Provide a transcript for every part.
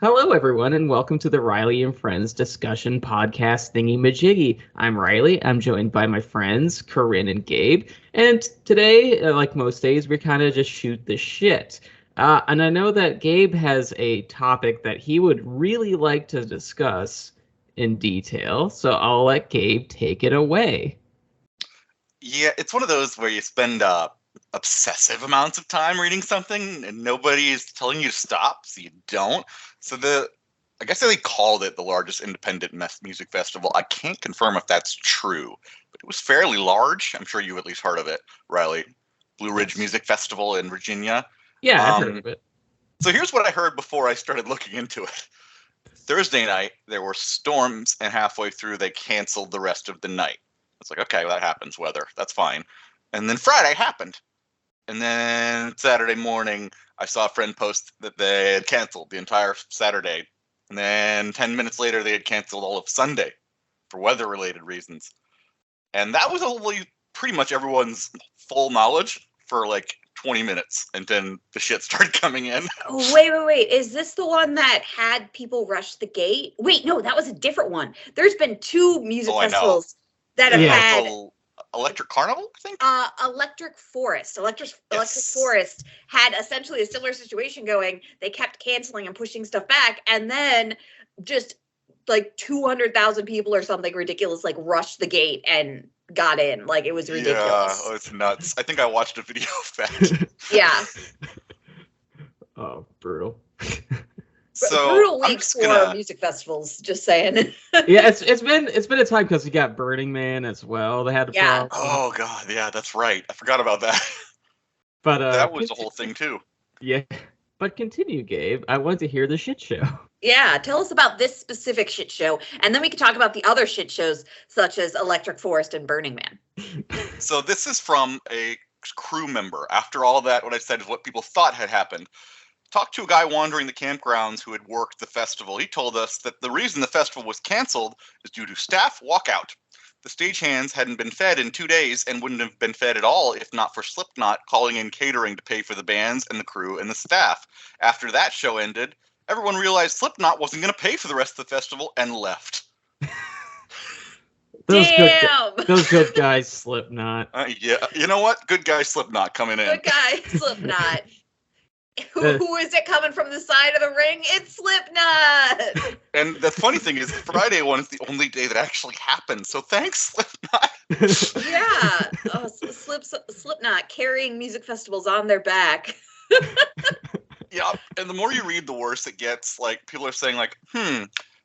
Hello, everyone, and welcome to the Riley and Friends discussion podcast thingy majiggy. I'm Riley. I'm joined by my friends, Corinne and Gabe. And today, like most days, we kind of just shoot the shit. And I know that Gabe has a topic that he would really like to discuss in detail, so I'll let Gabe take it away. Yeah, it's one of those where you spend obsessive amounts of time reading something and nobody is telling you to stop, so you don't. So I guess they called it the largest independent music festival. I can't confirm if that's true, but it was fairly large. I'm sure you've at least heard of it, Riley. Blue Ridge Music Festival in Virginia. Yeah, I've heard of it. So here's what I heard before I started looking into it. Thursday night, there were storms, and halfway through, they canceled the rest of the night. It's like, okay, well, that happens, weather. That's fine. And then Friday happened. And then Saturday morning, I saw a friend post that they had canceled the entire Saturday. And then 10 minutes later, they had canceled all of Sunday for weather-related reasons. And that was only pretty much everyone's full knowledge for like 20 minutes. And then the shit started coming in. Oh, wait. Is this the one that had people rush the gate? Wait, no, that was a different one. There's been two music festivals that have had... Electric Carnival, I think? Electric Forest. Electric Forest had essentially a similar situation going. They kept canceling and pushing stuff back, and then just like 200,000 people or something ridiculous like rushed the gate and got in. Like, it was ridiculous. Yeah, it's nuts. I think I watched a video of that. Yeah. Oh, brutal. So brutal week for music festivals, just saying. Yeah, it's been a time because you got Burning Man as well. They had problem. Oh god, yeah, that's right. I forgot about that. But that was the whole thing too. Yeah, but continue, Gabe. I want to hear the shit show. Yeah, tell us about this specific shit show, and then we can talk about the other shit shows such as Electric Forest and Burning Man. So this is from a crew member. After all that, what I said is what people thought had happened. Talked to a guy wandering the campgrounds who had worked the festival. He told us that the reason the festival was canceled is due to staff walkout. The stagehands hadn't been fed in 2 days and wouldn't have been fed at all if not for Slipknot calling in catering to pay for the bands and the crew and the staff. After that show ended, everyone realized Slipknot wasn't going to pay for the rest of the festival and left. Those good guys, Slipknot. Yeah, you know what? Good guy Slipknot coming in. Good guy Slipknot. Who is it coming from the side of the ring? It's Slipknot! And the funny thing is, Friday one is the only day that actually happened, so thanks, Slipknot! Yeah! Slipknot carrying music festivals on their back. Yeah, and the more you read, the worse it gets. Like, people are saying, like,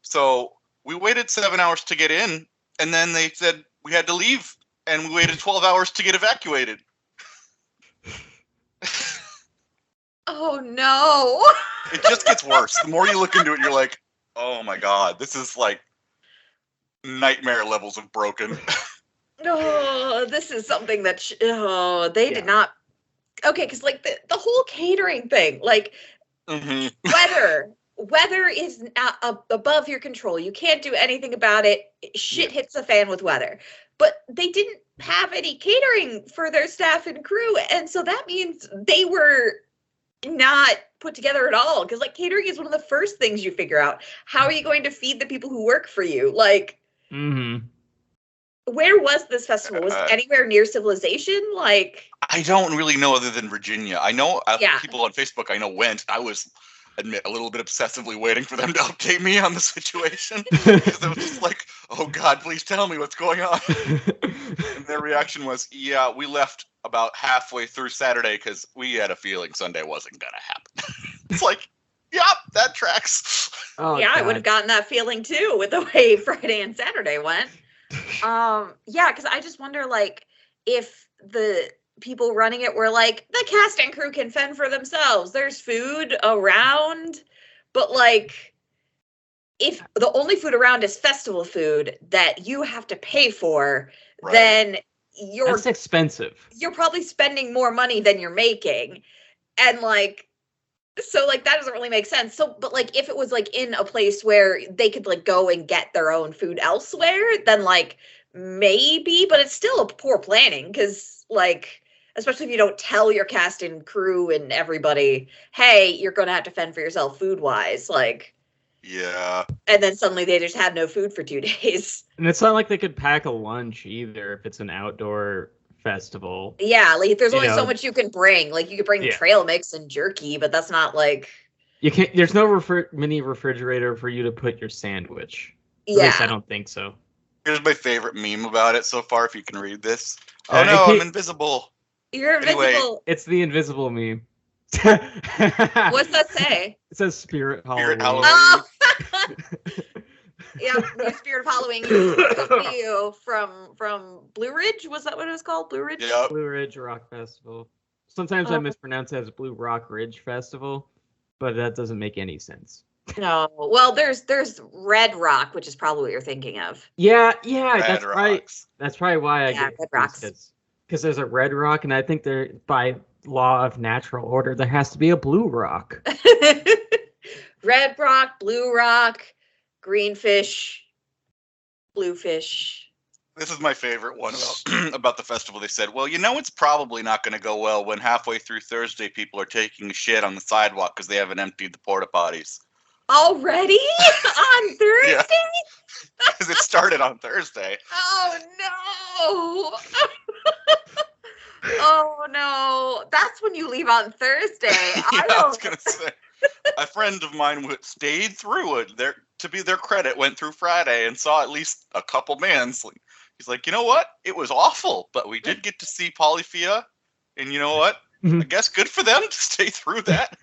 so we waited 7 hours to get in, and then they said we had to leave, and we waited 12 hours to get evacuated. Oh no! It just gets worse. The more you look into it, you're like, oh my god, this is like nightmare levels of broken. Oh, this is something that did not. Okay, because like the whole catering thing, like weather is not above your control. You can't do anything about it. Shit hits the fan with weather. But they didn't have any catering for their staff and crew, and so that means they were not put together at all, because like catering is one of the first things you figure out. How are you going to feed the people who work for you? Like, where was this festival? Was it anywhere near civilization? Like, I don't really know, other than Virginia. I know people on Facebook I know went. I was, admit, a little bit obsessively waiting for them to update me on the situation, because I was just like, oh god, please tell me what's going on. And their reaction was, yeah, we left about halfway through Saturday because we had a feeling Sunday wasn't gonna happen. It's like, yep, that tracks. Oh, yeah, God. I would have gotten that feeling too with the way Friday and Saturday went. Yeah, because I just wonder, like, if the people running it were like, the cast and crew can fend for themselves. There's food around, but like, if the only food around is festival food that you have to pay for, then that's expensive. You're probably spending more money than you're making. And like, so like, that doesn't really make sense. So, but like, if it was like in a place where they could like go and get their own food elsewhere, then like maybe, but it's still a poor planning, because like, especially if you don't tell your cast and crew and everybody, hey, you're going to have to fend for yourself food wise. Like, Yeah. And then suddenly they just had no food for 2 days. And it's not like they could pack a lunch either if it's an outdoor festival. Yeah, like there's You only so know. much you can bring. Like you could bring Yeah. trail mix and jerky, but that's not like You can't. There's no mini refrigerator for you to put your sandwich. At least I yeah. don't think so. Here's my favorite meme about it so far, if you can read this. Uh, Oh no, it- I'm invisible. You're Anyway. invisible. It's the invisible meme. What's that say? It says Spirit Halloween. Spirit Halloween. Oh. Yeah, new Spirit of Halloween you from Blue Ridge. Was that what it was called? Blue Ridge? Yep. Blue Ridge Rock Festival. Sometimes I mispronounce it as Blue Rock Ridge Festival, but that doesn't make any sense. No. Well, there's Red Rock, which is probably what you're thinking of. Yeah, Red that's right. rocks. That's probably why I Yeah, get Red Rocks. because there's a red rock, and I think there by law of natural order there has to be a blue rock. Red Rock, Blue Rock, Green Fish, Blue Fish. This is my favorite one about the festival. They said, well, it's probably not going to go well when halfway through Thursday people are taking a shit on the sidewalk because they haven't emptied the porta potties. Already on Thursday? Yeah. Because it started on Thursday. Oh no! Oh no! That's when you leave on Thursday. I was going to say, a friend of mine stayed through it. To be their credit, went through Friday and saw at least a couple bands. He's like, you know what? It was awful, but we did get to see Polyphia, and you know what? I guess good for them to stay through that.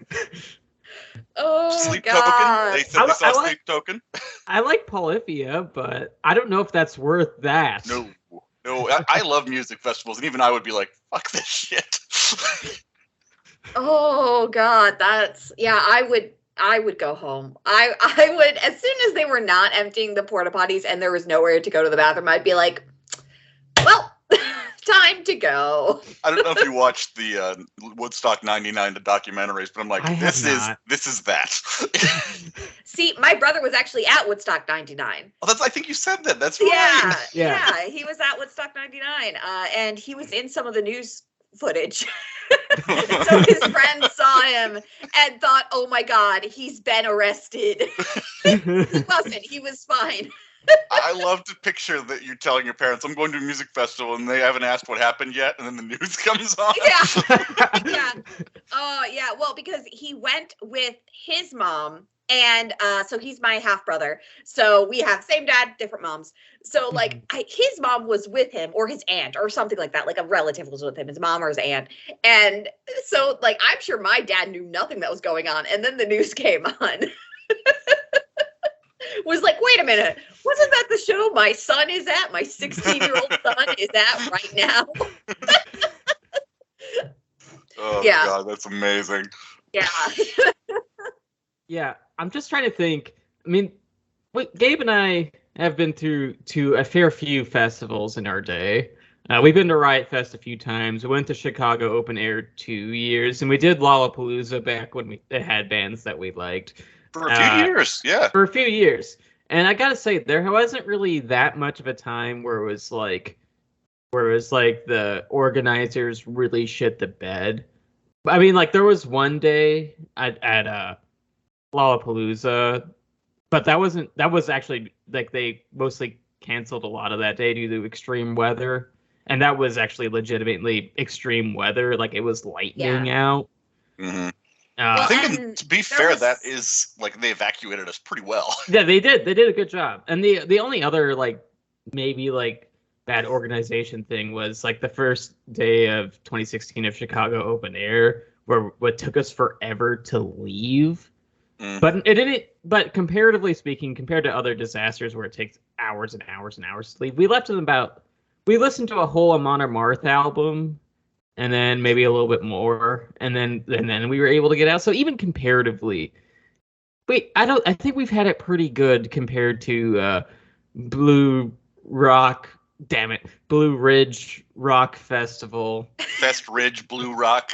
Oh Sleep God! Token. They said they saw I Sleep Token. I like Polyphia, but I don't know if that's worth that. No. I love music festivals, and even I would be like, fuck this shit. Oh God, I would go home. I would, as soon as they were not emptying the porta potties and there was nowhere to go to the bathroom, I'd be like, well, time to go. I don't know if you watched the Woodstock '99, the documentaries, but I'm like, this is that. See, my brother was actually at Woodstock '99. Oh, I think you said that. That's right. Yeah, he was at Woodstock '99, and he was in some of the news footage. So his friend saw him and thought, oh my God, he's been arrested. He wasn't. He was fine. I love to picture that you're telling your parents, I'm going to a music festival, and they haven't asked what happened yet, and then the news comes on. Yeah. Yeah. Oh, yeah. Well, because he went with his mom, and so he's my half brother. So we have same dad, different moms. So like his mom was with him, or his aunt, or something like that. Like a relative was with him, his mom or his aunt. And so like I'm sure my dad knew nothing that was going on. And then the news came on. Was like, wait a minute, wasn't that the show my son is at? My 16-year-old son is at right now. Oh, Yeah. God, that's amazing. Yeah. Yeah, I'm just trying to think. I mean, Gabe and I have been to a fair few festivals in our day. We've been to Riot Fest a few times. We went to Chicago Open Air 2 years, and we did Lollapalooza back when they had bands that we liked. For a few years, yeah. For a few years. And I gotta say, there wasn't really that much of a time where it was like the organizers really shit the bed. I mean, like there was one day at Lollapalooza, but that was actually like they mostly canceled a lot of that day due to extreme weather, and that was actually legitimately extreme weather. Like it was lightning out. Mm-hmm. I think, to be fair, that is like they evacuated us pretty well. Yeah, they did. They did a good job. And the only other like maybe like bad organization thing was like the first day of 2016 of Chicago Open Air, where what took us forever to leave. But it didn't. But comparatively speaking, compared to other disasters where it takes hours and hours and hours to leave, we left in about. We listened to a whole Amon Amarth album. And then maybe a little bit more, and then we were able to get out. So even comparatively, I think we've had it pretty good compared to Blue Ridge Rock Festival. Fest Ridge Blue Rock.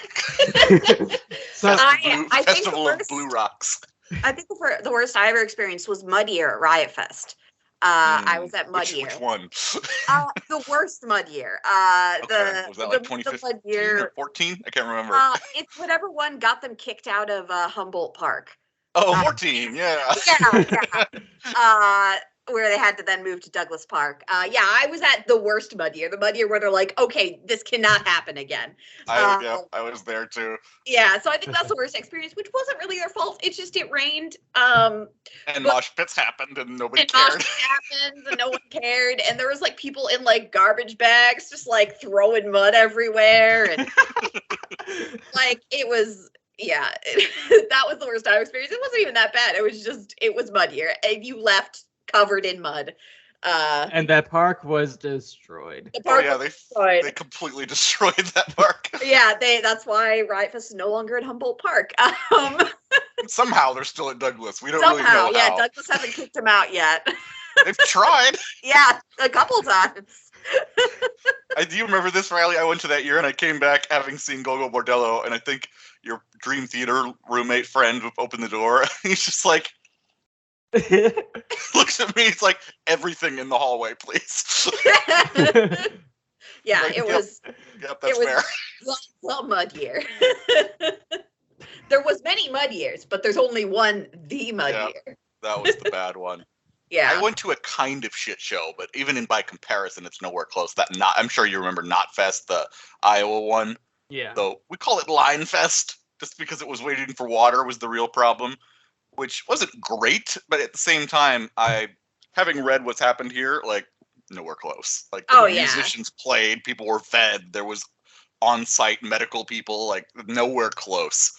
Festival of Blue Rocks. I think the worst I ever experienced was Mud Year at Riot Fest. I was at Mud Year. Which one? The worst Mud Year. Okay. Was that like 2015 or 14? I can't remember. It's whatever one got them kicked out of Humboldt Park. Oh, 14, yeah. Yeah. Where they had to then move to Douglas Park. Yeah, I was at the worst mud year. The mud year where they're like, okay, this cannot happen again. I was there too. Yeah, so I think that's the worst experience, which wasn't really their fault. It's just it rained. And mosh pits happened and nobody cared. Mosh pits happened and no one cared. And there was like people in like garbage bags just like throwing mud everywhere. And like it was, yeah, that was the worst time experience. It wasn't even that bad. It was mud year. And you left covered in mud. And that park was destroyed. The park was destroyed. They completely destroyed that park. Yeah, that's why Riot Fest is no longer at Humboldt Park. Somehow they're still at Douglas. We don't really know how. Yeah, Douglas hasn't kicked them out yet. They've tried. Yeah, a couple times. I do remember this, Riley. I went to that year and I came back having seen Gogo Bordello, and I think your Dream Theater roommate friend opened the door. He's just like, looks at me. It's like, everything in the hallway, please. Yeah, like, it was. Yep, that's fair. Well, mud year. There was many mud years, but there's only one the mud year. That was the bad one. Yeah, I went to a kind of shit show, but even by comparison, it's nowhere close. I'm sure you remember Knot Fest, the Iowa one. Yeah. So we call it Line Fest just because it was waiting for water was the real problem, which wasn't great, but at the same time, having read what's happened here, like nowhere close. Like the musicians played, people were fed, there was on-site medical people, like nowhere close.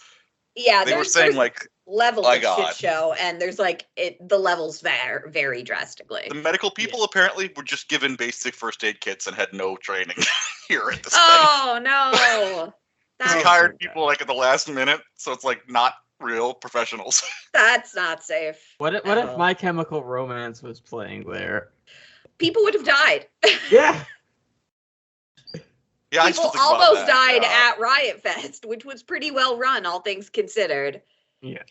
Yeah, they were saying like levels of shit show, and there's like the levels vary drastically. The medical people apparently were just given basic first aid kits and had no training here at this thing. Oh no. They hired people like at the last minute, so it's like not real professionals. That's not safe. What if My Chemical Romance was playing there? People would have died. Yeah. Yeah, people almost died at Riot Fest, which was pretty well run, all things considered. Yeah.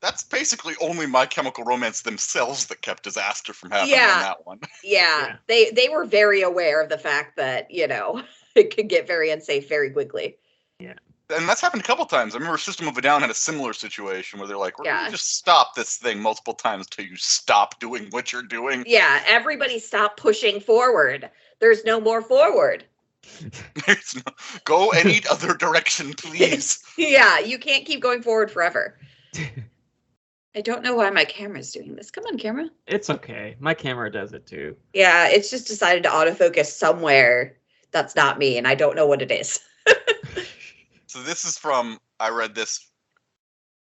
That's basically only My Chemical Romance themselves that kept disaster from happening on that one. Yeah. They were very aware of the fact that, it could get very unsafe very quickly. Yeah. And that's happened a couple times. I remember System of a Down had a similar situation where they're like, we're going to just stop this thing multiple times till you stop doing what you're doing. Yeah, everybody stop pushing forward. There's no more forward. Go any other direction, please. Yeah, you can't keep going forward forever. I don't know why my camera's doing this. Come on, camera. It's okay. My camera does it too. Yeah, it's just decided to autofocus somewhere that's not me, and I don't know what it is. So this is I read this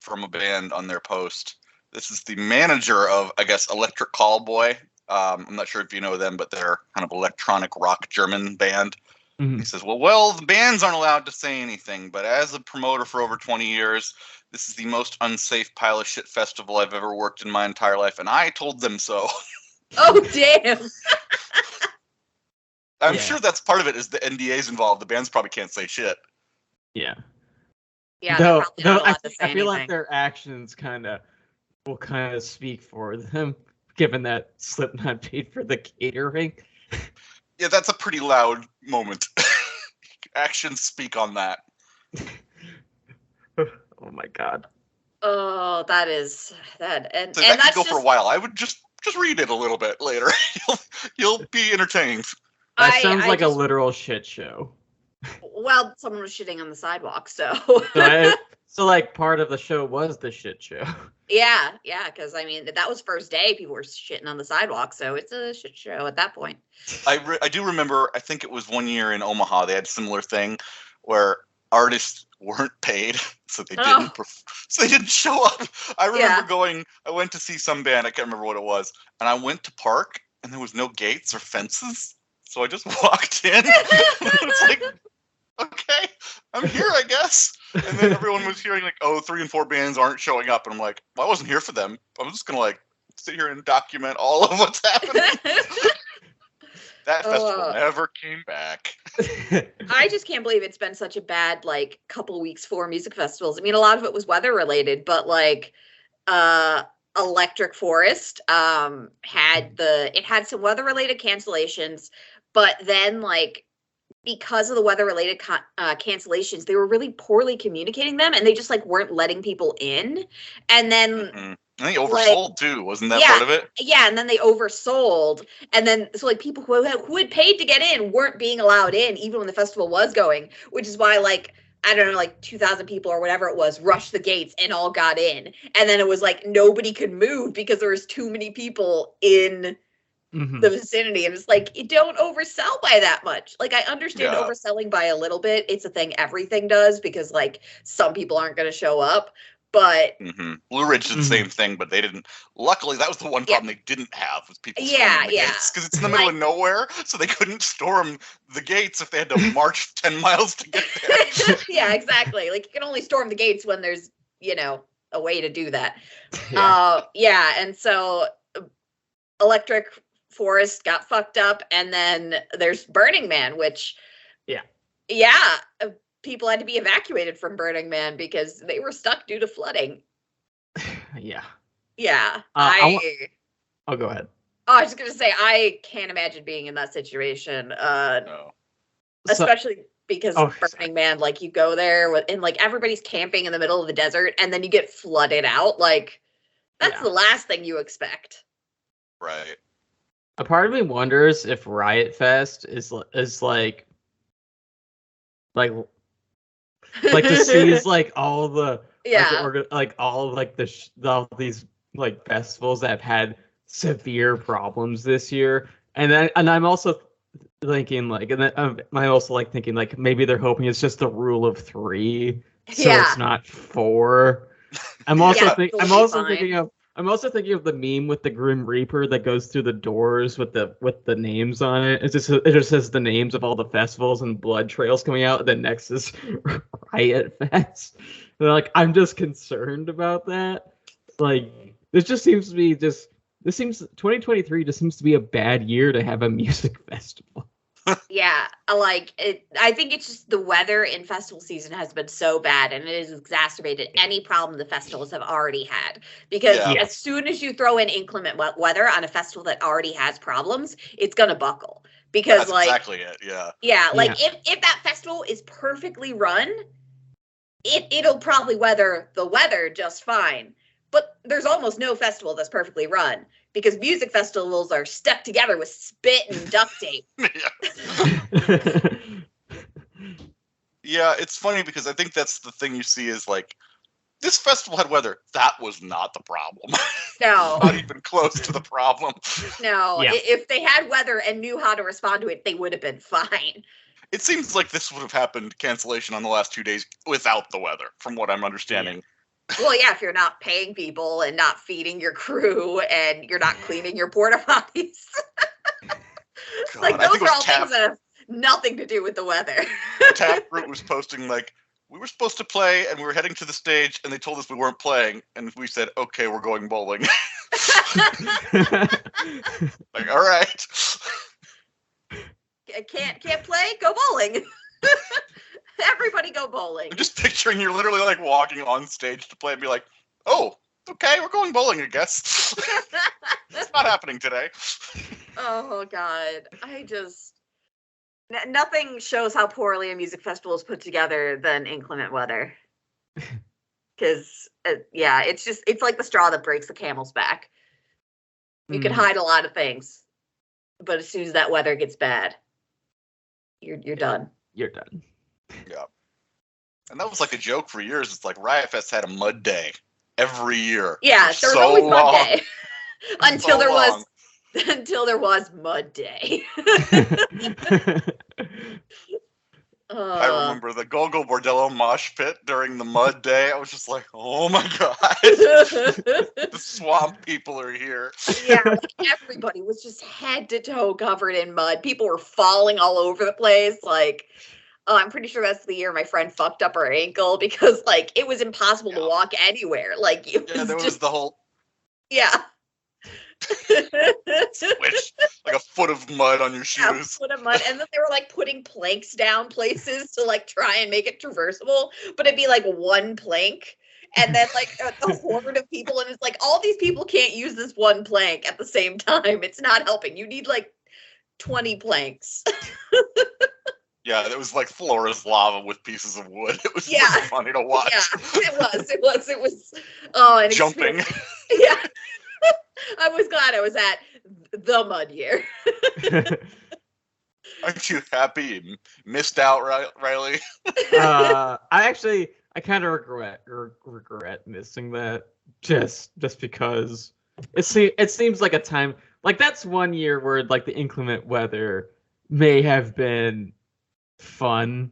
from a band on their post. This is the manager of, I guess, Electric Callboy. I'm not sure if you know them, but they're kind of electronic rock German band. Mm-hmm. He says, well, the bands aren't allowed to say anything, but as a promoter for over 20 years, this is the most unsafe pile of shit festival I've ever worked in my entire life, and I told them so. Oh, damn. I'm sure that's part of it is the NDAs involved. The bands probably can't say shit. Yeah. Yeah, though I feel like their actions will speak for them, given that Slipknot paid for the catering. Yeah, that's a pretty loud moment. Actions speak on that. Oh my god. Oh, that is that, and so and that that's could go for a while. I would just read it a little bit later. you'll be entertained. That sounds like a literal shit show. Well, someone was shitting on the sidewalk, so. So like part of the show was the shit show. Yeah, because I mean that was first day. People were shitting on the sidewalk, so it's a shit show at that point. I do remember. I think it was one year in Omaha. They had a similar thing where artists weren't paid, so they didn't show up. I remember I went to see some band. I can't remember what it was, and I went to park, and there was no gates or fences, so I just walked in. It's like, okay, I'm here, I guess. And then everyone was hearing like, 3 and 4 bands aren't showing up. And I'm like, well, I wasn't here for them. I'm just going to sit here and document all of what's happening. That festival never came back. I just can't believe it's been such a bad couple weeks for music festivals. I mean, a lot of it was weather related, but Electric Forest had some weather related cancellations, but then because of the weather-related cancellations, they were really poorly communicating them, and they just like weren't letting people in. And then I think oversold too. Wasn't that part of it? Yeah, and then they oversold, and then so like people who had paid to get in weren't being allowed in, even when the festival was going, which is why like I don't know, like 2,000 people or whatever it was rushed the gates and all got in, and then it was like nobody could move because there was too many people in the vicinity, and it's like you don't oversell by that much. Like I understand overselling by a little bit; it's a thing everything does because like some people aren't going to show up. But Blue Ridge did the same thing, but they didn't. Luckily, that was the one problem they didn't have was people storming the gates because it's in the middle of nowhere, so they couldn't storm the gates if they had to march 10 miles to get there. Yeah, exactly. Like you can only storm the gates when there's a way to do that. And so Electric Forest got fucked up, and then there's Burning Man, which people had to be evacuated from Burning Man because they were stuck due to flooding. Yeah. I'll go ahead. I was going to say, I can't imagine being in that situation. No. Especially because Burning Man, like you go there and like everybody's camping in the middle of the desert and then you get flooded out. Like that's the last thing you expect. Right. A part of me wonders if Riot Fest is like to see is like all the all these like festivals that have had severe problems this year, and I'm also thinking like, and then I'm also like thinking like maybe they're hoping it's just the rule of 3, so it's not 4. I'm also thinking of the meme with the Grim Reaper that goes through the doors with the names on it. It just says the names of all the festivals and blood trails coming out. And then next is Riot Fest. And like I'm just concerned about that. Like this just seems to be 2023 just seems to be a bad year to have a music festival. Yeah, like I think it's just the weather in festival season has been so bad, and it has exacerbated any problem the festivals have already had. Because as soon as you throw in inclement weather on a festival that already has problems, it's gonna buckle. Because that's like exactly it. Yeah. Yeah, like if that festival is perfectly run, it'll probably weather the weather just fine. But there's almost no festival that's perfectly run because music festivals are stuck together with spit and duct tape. Yeah, it's funny because I think that's the thing you see is like, this festival had weather. That was not the problem. No. Not even close to the problem. No. Yeah. If they had weather and knew how to respond to it, they would have been fine. It seems like this would have happened, cancellation on the last 2 days, without the weather, from what I'm understanding. Well, yeah, if you're not paying people and not feeding your crew and you're not cleaning your porta potties. Like, those are all things that have nothing to do with the weather. Taproot was posting, like, we were supposed to play and we were heading to the stage and they told us we weren't playing. And we said, okay, we're going bowling. Like, all right. Can't play? Go bowling. Everybody go bowling. I'm just picturing you're literally like walking on stage to play and be like, oh, okay, we're going bowling, I guess. It's not happening today. Oh, God. Nothing shows how poorly a music festival is put together than inclement weather. Because, it's like the straw that breaks the camel's back. You can hide a lot of things, but as soon as that weather gets bad, you're done. You're done. Yeah. And that was like a joke for years. It's like Riot Fest had a mud day every year. Yeah, there was always mud day. Until there was mud day. I remember the Gogo Bordello mosh pit during the mud day. I was just like, oh my God. The swamp people are here. Yeah, like everybody was just head to toe covered in mud. People were falling all over the place. Like, I'm pretty sure that's the year my friend fucked up her ankle because, like, it was impossible to walk anywhere. Like, there was the whole... Yeah. Squish, like a foot of mud on your shoes. Yeah, a foot of mud. And then they were, like, putting planks down places to, like, try and make it traversable. But it'd be, like, one plank. And then, like, a horde of people. And it's like, all these people can't use this one plank at the same time. It's not helping. You need, like, 20 planks. Yeah, it was like floor is lava with pieces of wood. It was Yeah. really funny to watch. Yeah, it was. Oh, an Jumping. Yeah. I was glad I was at the mud year. Aren't you happy you missed out, Riley? I kind of regret missing that just because it seems like a time like that's one year where like the inclement weather may have been fun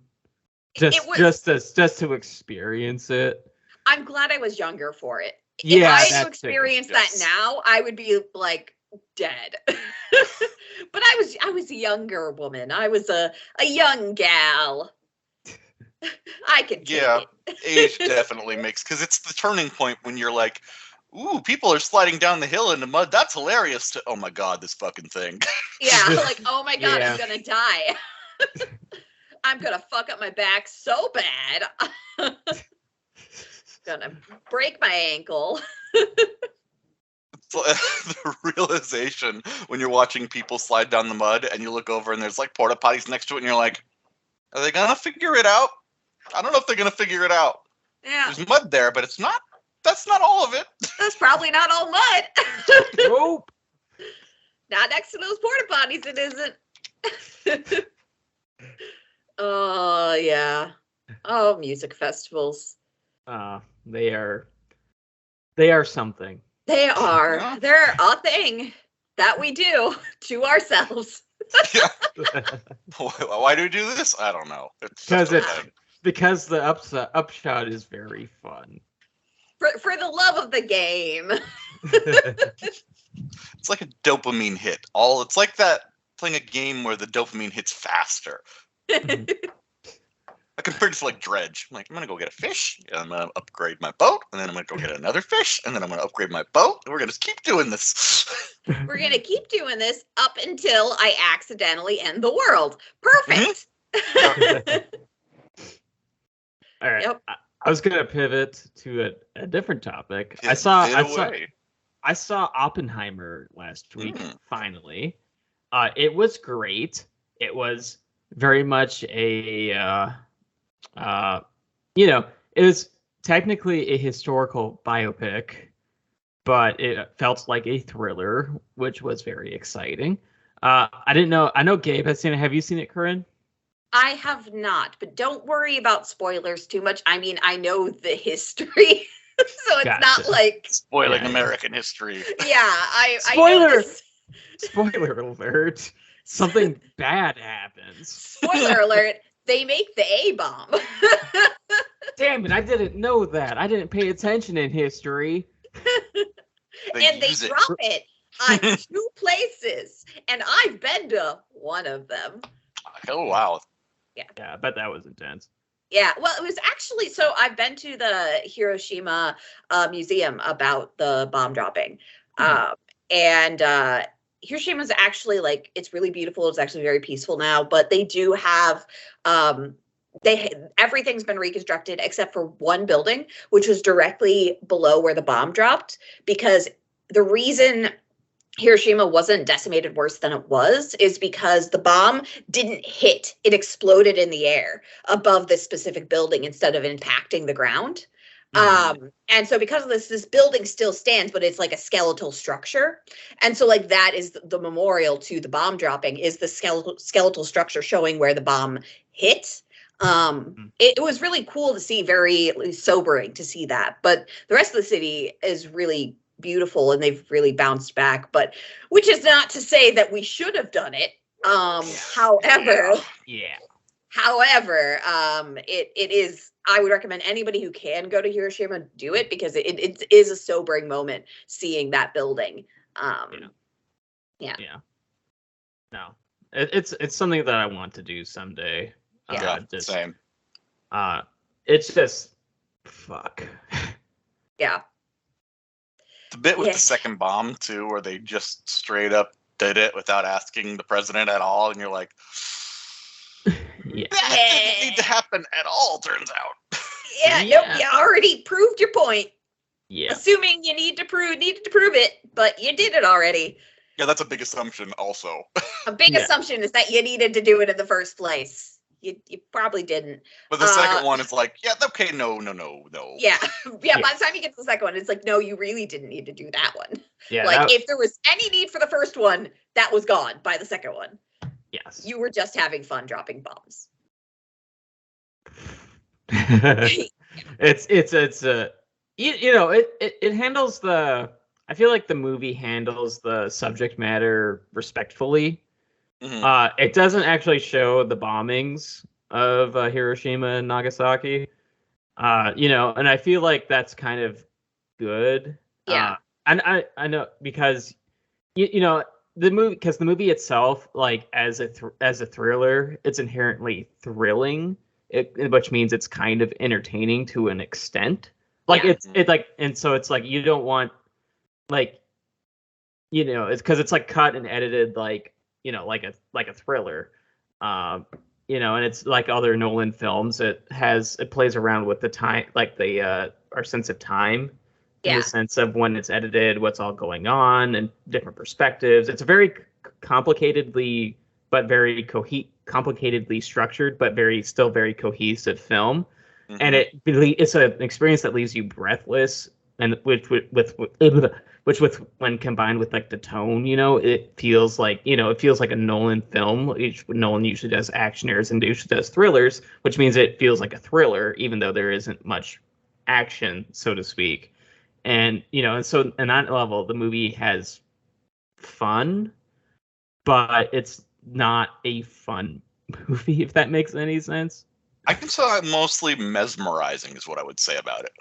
just to experience it. I'm glad I was younger for it. Yeah, if I had to experience that now, I would be like dead. But I was a younger woman. I was a young gal. I could take it. Age definitely makes, because it's the turning point when you're like, ooh, people are sliding down the hill in the mud. That's hilarious. Oh my god, this fucking thing. Yeah, like, oh my god, I'm gonna die. I'm gonna fuck up my back so bad. Gonna break my ankle. The realization when you're watching people slide down the mud and you look over and there's like porta potties next to it and you're like, are they gonna figure it out? I don't know if they're gonna figure it out. Yeah. There's mud there, but that's not all of it. That's probably not all mud. Nope. Not next to those porta potties, it isn't. Oh yeah. Oh, music festivals. They are something. They are. Yeah. They're a thing that we do to ourselves. Yeah. Why do we do this? I don't know. Because the upshot is very fun. For the love of the game. It's like a dopamine hit. It's like that playing a game where the dopamine hits faster. I compared it to like Dredge. I'm like, I'm gonna go get a fish, and I'm gonna upgrade my boat, and then I'm gonna go get another fish, and then I'm gonna upgrade my boat, and we're gonna keep doing this. We're gonna keep doing this up until I accidentally end the world. Perfect. All right. Yep. I was gonna pivot to a different topic. I saw Oppenheimer last week. Finally, it was great. It was very much a it was technically a historical biopic, but it felt like a thriller, which was very exciting. I didn't know. I know Gabe has seen it. Have you seen it, Corinne? I have not, but don't worry about spoilers too much. I mean, I know the history, so it's not like spoiling American history. Yeah, Spoiler! I Spoiler alert. Something bad happens. Spoiler alert, they make the A-bomb. Damn it, I didn't know that. I didn't pay attention in history. And they drop it on 2 places, and I've been to one of them. Oh, wow. Yeah, I bet that was intense. Yeah, well, it was actually, so I've been to the Hiroshima museum about the bomb dropping. And Hiroshima's actually, like, it's really beautiful. It's actually very peaceful now, but they do have, everything's been reconstructed except for one building, which was directly below where the bomb dropped, because the reason Hiroshima wasn't decimated worse than it was is because the bomb didn't hit. It exploded in the air above this specific building instead of impacting the ground. And so because of this building still stands, but it's like a skeletal structure. And so like that is the memorial to the bomb dropping, is the skeletal structure showing where the bomb hit. It was really cool to see, very sobering to see that. But the rest of the city is really beautiful and they've really bounced back, but which is not to say that we should have done it. However, it is, I would recommend anybody who can go to Hiroshima do it, because it is a sobering moment seeing that building. No, it's something that I want to do someday. Same. It's just fuck. Yeah. The bit with the second bomb too, where they just straight up did it without asking the president at all, and you're like, that didn't need to happen at all, turns out. Nope, you already proved your point. Yeah. Assuming you needed to prove it, but you did it already. Yeah, that's a big assumption also. A big assumption is that you needed to do it in the first place. you probably didn't. But the second one is like, yeah, okay, no. Yeah. Yeah, by the time you get to the second one, it's like, no, you really didn't need to do that one. Yeah, like, if there was any need for the first one, that was gone by the second one. yes. You were just having fun dropping bombs. It handles I feel like the movie handles the subject matter respectfully. Mm-hmm. It doesn't actually show the bombings of Hiroshima and Nagasaki. And I feel like that's kind of good. Yeah. And I know because the movie itself, like as a thriller, it's inherently thrilling, which means it's kind of entertaining to an extent. Like it's like, and so it's like you don't want like it's because it's like cut and edited like like a thriller. And it's like other Nolan films. It plays around with the time, like our sense of time, in the sense of when it's edited, what's all going on, and different perspectives. It's a very complicatedly structured, but still very cohesive film. Mm-hmm. And it's an experience that leaves you breathless, and which when combined with like the tone, it feels like a Nolan film. Nolan usually does actioners and usually does thrillers, which means it feels like a thriller, even though there isn't much action, so to speak. And and so on that level, the movie has fun, but it's not a fun movie, if that makes any sense. I can say mostly mesmerizing is what I would say about it.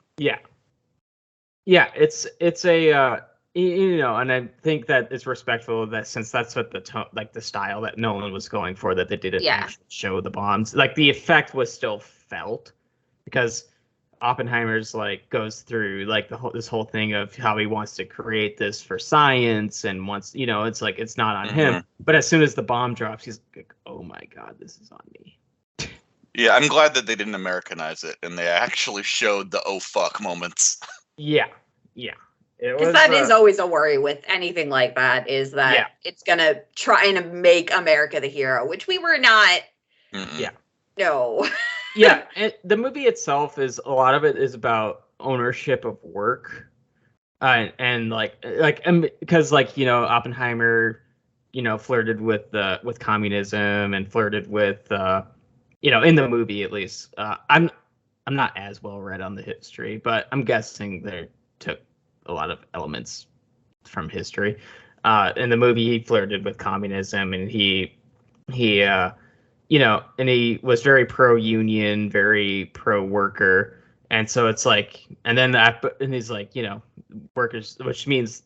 Yeah, it's a and I think that it's respectful that since that's what the style that Nolan was going for, that they didn't actually show the bombs. Like the effect was still felt because Oppenheimer's like goes through like this whole thing of how he wants to create this for science and wants it's like it's not on him. But as soon as the bomb drops, he's like, oh my God, this is on me. Yeah, I'm glad that they didn't Americanize it and they actually showed the oh fuck moments. Yeah. Because that is always a worry with anything like that, is that it's going to try and make America the hero, which we were not. Mm-mm. Yeah. No. Yeah. The movie itself a lot of it is about ownership of work. And because Oppenheimer, flirted with communism and flirted with, in the movie, at least. I'm not as well read on the history, but I'm guessing they took a lot of elements from history. In the movie, he flirted with communism, and he and he was very pro-union, very pro-worker, and so it's like, and he's like, workers, which means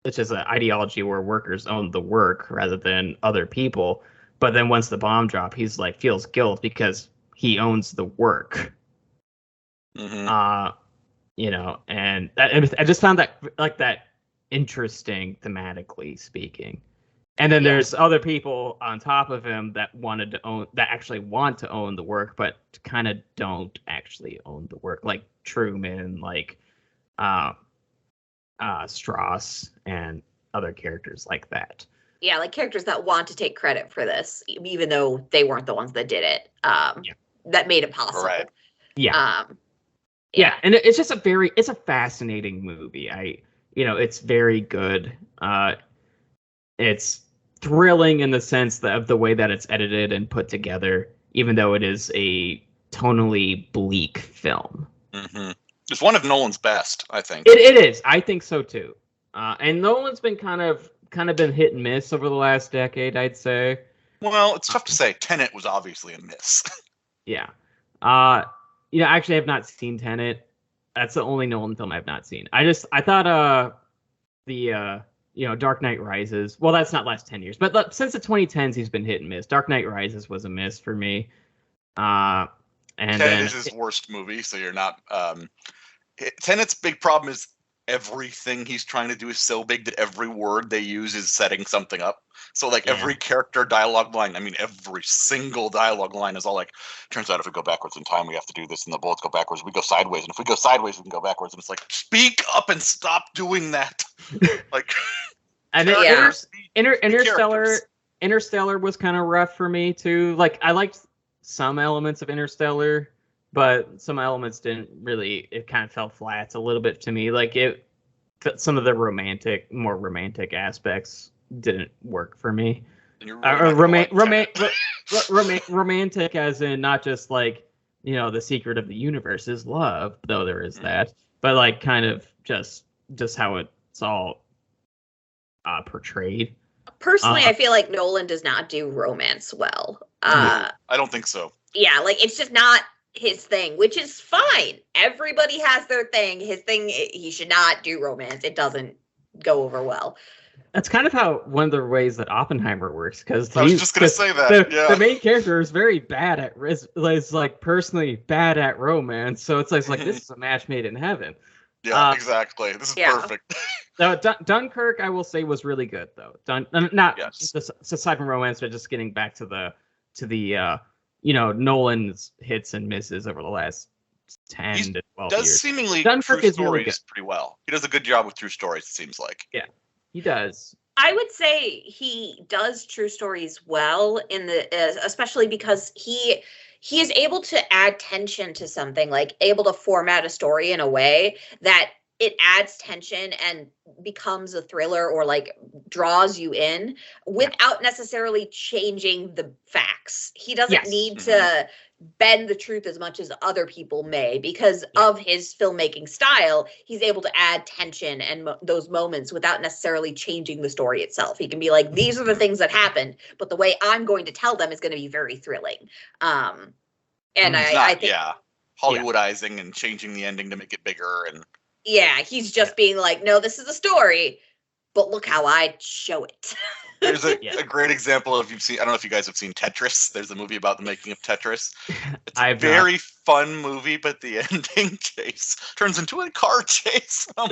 it's just an ideology where workers own the work rather than other people. But then once the bomb drop, he's like feels guilt because he owns the work. Mm-hmm. And I just found that interesting thematically speaking. And then there's other people on top of him that actually want to own the work, but kind of don't actually own the work, like Truman, like Strauss, and other characters like that. Yeah, like characters that want to take credit for this, even though they weren't the ones that did it. That made it possible. Right. Yeah. Yeah, and it's just it's a fascinating movie. It's very good. It's thrilling in the sense of the way that it's edited and put together, even though it is a tonally bleak film. Mm-hmm. It's one of Nolan's best, I think. It is. I think so too. And Nolan's been kind of been hit and miss over the last decade, I'd say. Well, it's tough to say. Tenet was obviously a miss. Yeah. Actually, I have not seen Tenet. That's the only Nolan film I've not seen. I thought the Dark Knight Rises. Well, that's not last 10 years, but since the 2010s, he's been hit and miss. Dark Knight Rises was a miss for me. And Tenet is his worst movie, so you're not. Tenet's big problem is everything he's trying to do is so big that every word they use is setting something up. So every character dialogue line, every single dialogue line is all like, turns out if we go backwards in time, we have to do this, and the bullets go backwards, we go sideways, and if we go sideways, we can go backwards. And it's like, speak up and stop doing that. And then Interstellar was kind of rough for me too. Like I liked some elements of Interstellar, but some elements didn't really. It kind of fell flat a little bit to me. Like some of the more romantic aspects didn't work for me. And you're really Romantic as in not just like, the secret of the universe is love, though there is that, but like kind of just how it's all portrayed. Personally, I feel like Nolan does not do romance well. I don't think so. Yeah, like it's just not his thing, which is fine. Everybody has their thing. His thing, he should not do romance. It doesn't go over well. That's kind of how one of the ways that Oppenheimer works, because I was just gonna say that. The main character is very bad at is like personally bad at romance, so it's like this is a match made in heaven. Yeah, exactly. This is perfect. Dunkirk, I will say, was really good though. Just aside from romance, but just getting back to the Nolan's hits and misses over the last 10 to 12 years. Does seemingly Dunkirk true is really stories good. pretty well. He does a good job with true stories, it seems like. Yeah, he does. I would say he does true stories well especially because he is able to add tension to something, like able to format a story in a way that it adds tension and becomes a thriller or like draws you in without necessarily changing the facts. He doesn't need to bend the truth as much as other people may because of his filmmaking style. He's able to add tension and those moments without necessarily changing the story itself. He can be like, these are the things that happened, but the way I'm going to tell them is going to be very thrilling. I think Hollywoodizing and changing the ending to make it bigger and he's just being like, no, this is a story, but look how I show it. There's a great example of I don't know if you guys have seen Tetris. There's a movie about the making of Tetris. It's a very fun movie, but the ending chase turns into a car chase. I'm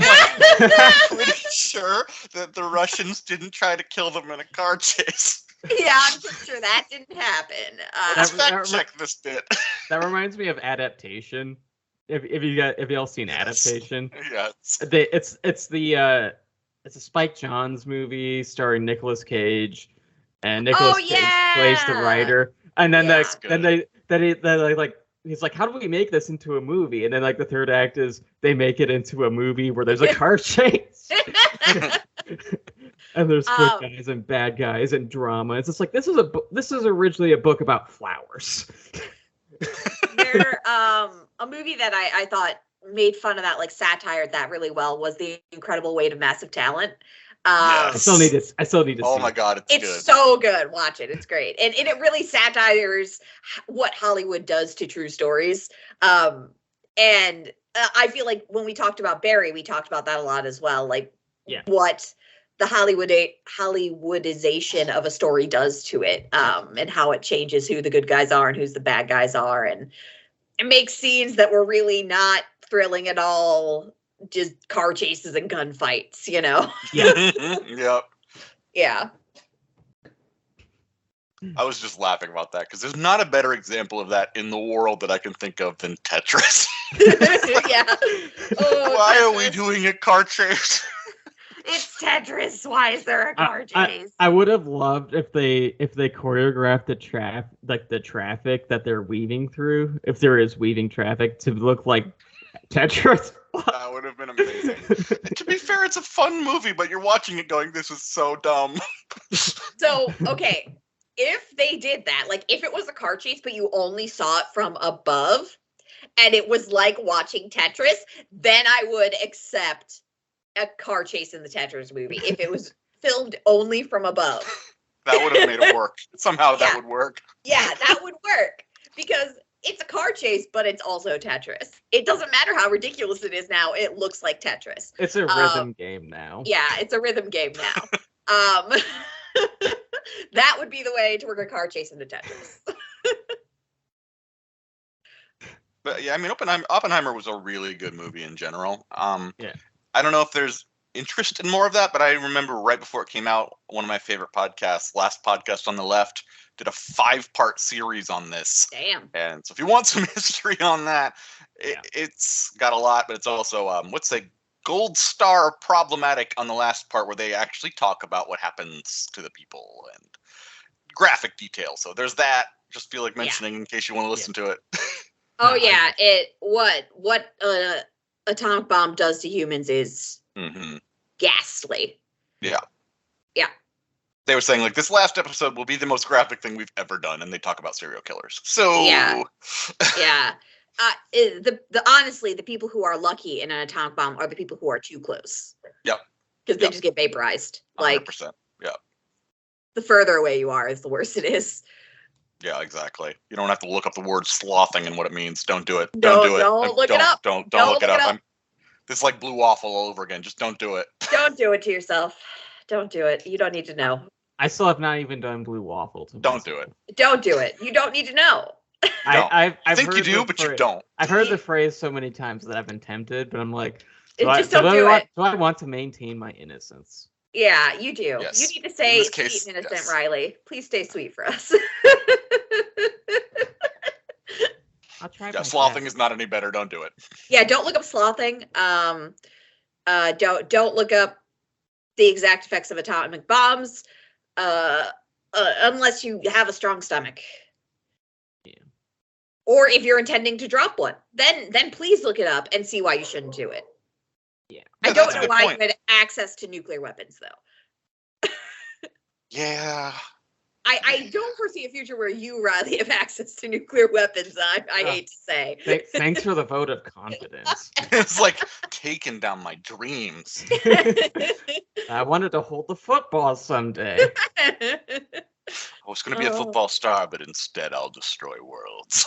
pretty sure that the Russians didn't try to kill them in a car chase. Yeah, I'm pretty sure that didn't happen. Let's fact check this bit. That reminds me of Adaptation. If y'all seen Adaptation? Yes. It's a Spike Jonze movie starring Nicolas Cage, and Nicolas Cage plays the writer. And then he's like, how do we make this into a movie? And then like the third act is they make it into a movie where there's a car chase. And there's good guys and bad guys and drama. It's just like this is originally a book about flowers. A movie that I thought made fun of that, like satired that really well, was The Incredible Weight of Massive Talent. I still need to see Oh my god, it's good. So good. Watch it. It's great. And it really satires what Hollywood does to true stories. And I feel like when we talked about Barry, we talked about that a lot as well. Like what the Hollywoodization of a story does to it, and how it changes who the good guys are and who's the bad guys are. And it makes scenes that were really not thrilling at all, just car chases and gunfights, Yeah. Yep. Yeah. I was just laughing about that because there's not a better example of that in the world that I can think of than Tetris. Yeah. Why are we doing a car chase? It's Tetris. Why is there a car chase? I would have loved if they choreographed the traffic that they're weaving through, if there is weaving traffic, to look like Tetris. That would have been amazing. To be fair, it's a fun movie, but you're watching it going, this is so dumb. So, okay, if they did that, like if it was a car chase, but you only saw it from above, and it was like watching Tetris, then I would accept a car chase in the Tetris movie if it was filmed only from above. That would have made it work. Somehow that would work. Yeah, that would work because it's a car chase, but it's also Tetris. It doesn't matter how ridiculous it is now. It looks like Tetris. It's a rhythm game now. Yeah, it's a rhythm game now. That would be the way to work a car chase into Tetris. But yeah, I mean, Oppenheimer was a really good movie in general. Yeah. I don't know if there's interest in more of that, but I remember right before it came out, one of my favorite podcasts, Last Podcast on the Left, did a 5-part series on this. Damn. And so if you want some history on that, it's got a lot, but it's also, what's the gold star problematic on the last part where they actually talk about what happens to the people and graphic detail. So there's that. Just feel like mentioning in case you want to listen to it. Oh yeah, what atomic bomb does to humans is ghastly. Yeah. Yeah. They were saying, like, this last episode will be the most graphic thing we've ever done, and they talk about serial killers. So yeah. Honestly, the people who are lucky in an atomic bomb are the people who are too close. Yep. Because they just get vaporized. 100%. Like, yeah. The further away you are is the worse it is. Yeah, exactly. You don't have to look up the word slothing and what it means. Don't do it. Don't do it. Don't look it up. Don't look it up. This is like blue waffle all over again. Just don't do it. Don't do it to yourself. Don't do it. You don't need to know. I still have not even done blue waffle. Don't do it. Don't do it. You don't need to know. I think you do, but you don't. I've heard the phrase so many times that I've been tempted, but I'm like, do I want to maintain my innocence? Yeah, you do. Yes. You need to say case, sweet, innocent Riley. Please stay sweet for us. I'll try. Yeah, slothing is not any better. Don't do it. Yeah, don't look up slothing. Don't look up the exact effects of atomic bombs, unless you have a strong stomach. Yeah. Or if you're intending to drop one, then please look it up and see why you shouldn't do it. Yeah. I don't know why you had access to nuclear weapons, though. Yeah. I don't foresee a future where you, Riley, have access to nuclear weapons. I hate to say. Thanks for the vote of confidence. It's like taking down my dreams. I wanted to hold the football someday. I was going to be a football star, but instead I'll destroy worlds.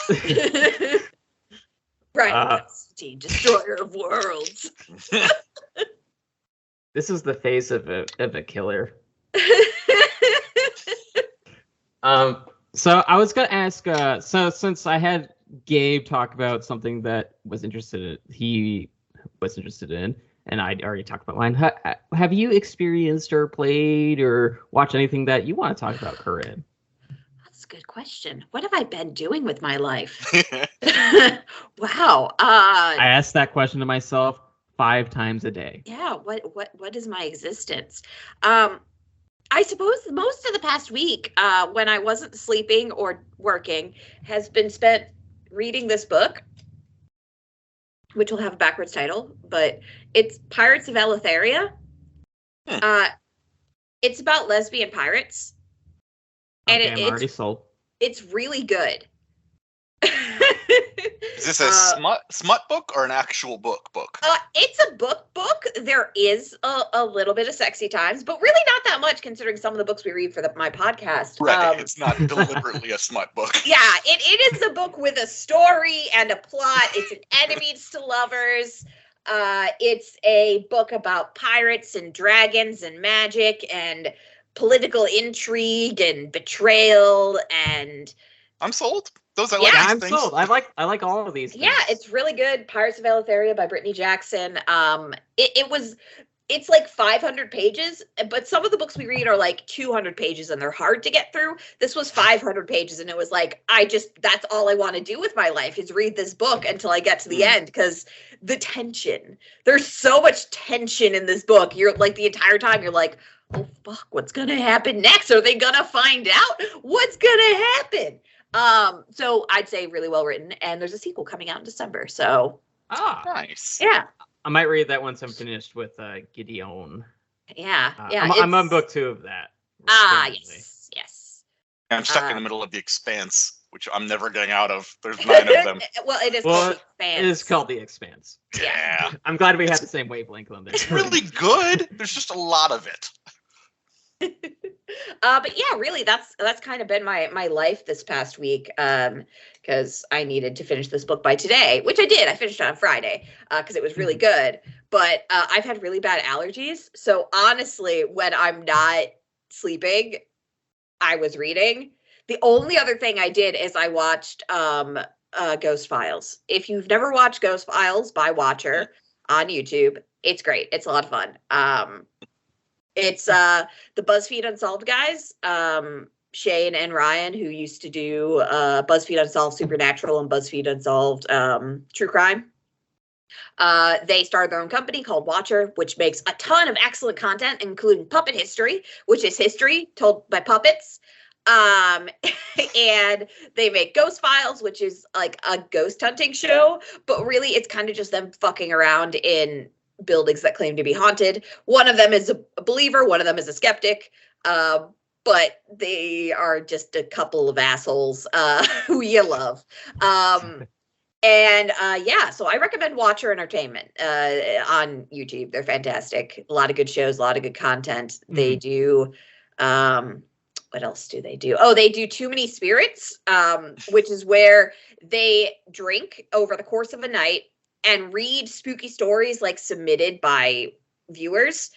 Right, destroyer of worlds. This is the face of a killer. So I was gonna ask. So since I had Gabe talk about something that he was interested in, and I'd already talked about mine. Have you experienced or played or watched anything that you want to talk about, Corinne? That's a good question. What have I been doing with my life? Wow. I asked that question to myself 5 times a day. Yeah. What is my existence? I suppose most of the past week, when I wasn't sleeping or working, has been spent reading this book, which will have a backwards title, but it's Pirates of Eleutheria. It's about lesbian pirates. And I'm already sold. It's really good. Is this a smut book or an actual book? It's a book. There is a little bit of sexy times, but really not that much considering some of the books we read for my podcast. Right, it's not deliberately a smut book. Yeah, it is a book with a story and a plot. It's an enemies to lovers. It's a book about pirates and dragons and magic and political intrigue and betrayal and... I'm sold. I'm sold. I like all of these things. Yeah, it's really good. Pirates of Eleutheria by Brittany Jackson. It's like 500 pages, but some of the books we read are like 200 pages and they're hard to get through. This was 500 pages and it was like, that's all I want to do with my life is read this book until I get to the end, because the tension, there's so much tension in this book. You're like, the entire time you're like, oh fuck, what's going to happen next? Are they going to find out what's going to happen? So I'd say really well written, and there's a sequel coming out in December. So nice. Yeah. I might read that once I'm finished with Gideon. Yeah. I'm on book 2 of that. Yes. I'm stuck in the middle of The Expanse, which I'm never getting out of. There's 9 of them. Well, it is called The Expanse. It is called The Expanse. Yeah. I'm glad we have the same wavelength on this. It's really good. There's just a lot of it. But yeah, really, that's kind of been my life this past week, because I needed to finish this book by today, which I did. I finished it on Friday because it was really good. But I've had really bad allergies, so honestly, when I'm not sleeping, I was reading. The only other thing I did is I watched Ghost Files. If you've never watched Ghost Files by Watcher on YouTube, it's great. It's a lot of fun. It's the BuzzFeed Unsolved guys, Shane and Ryan, who used to do BuzzFeed Unsolved Supernatural and BuzzFeed Unsolved True Crime. They started their own company called Watcher, which makes a ton of excellent content, including Puppet History, which is history told by puppets. And they make Ghost Files, which is like a ghost hunting show, but really it's kind of just them fucking around in buildings that claim to be haunted. One of them is a believer, one of them is a skeptic, but they are just a couple of assholes who you love. Yeah, so I recommend Watcher Entertainment on YouTube. They're fantastic. A lot of good shows, a lot of good content. They do what else do they do? Oh, they do Too Many Spirits, which is where they drink over the course of a night and read spooky stories like submitted by viewers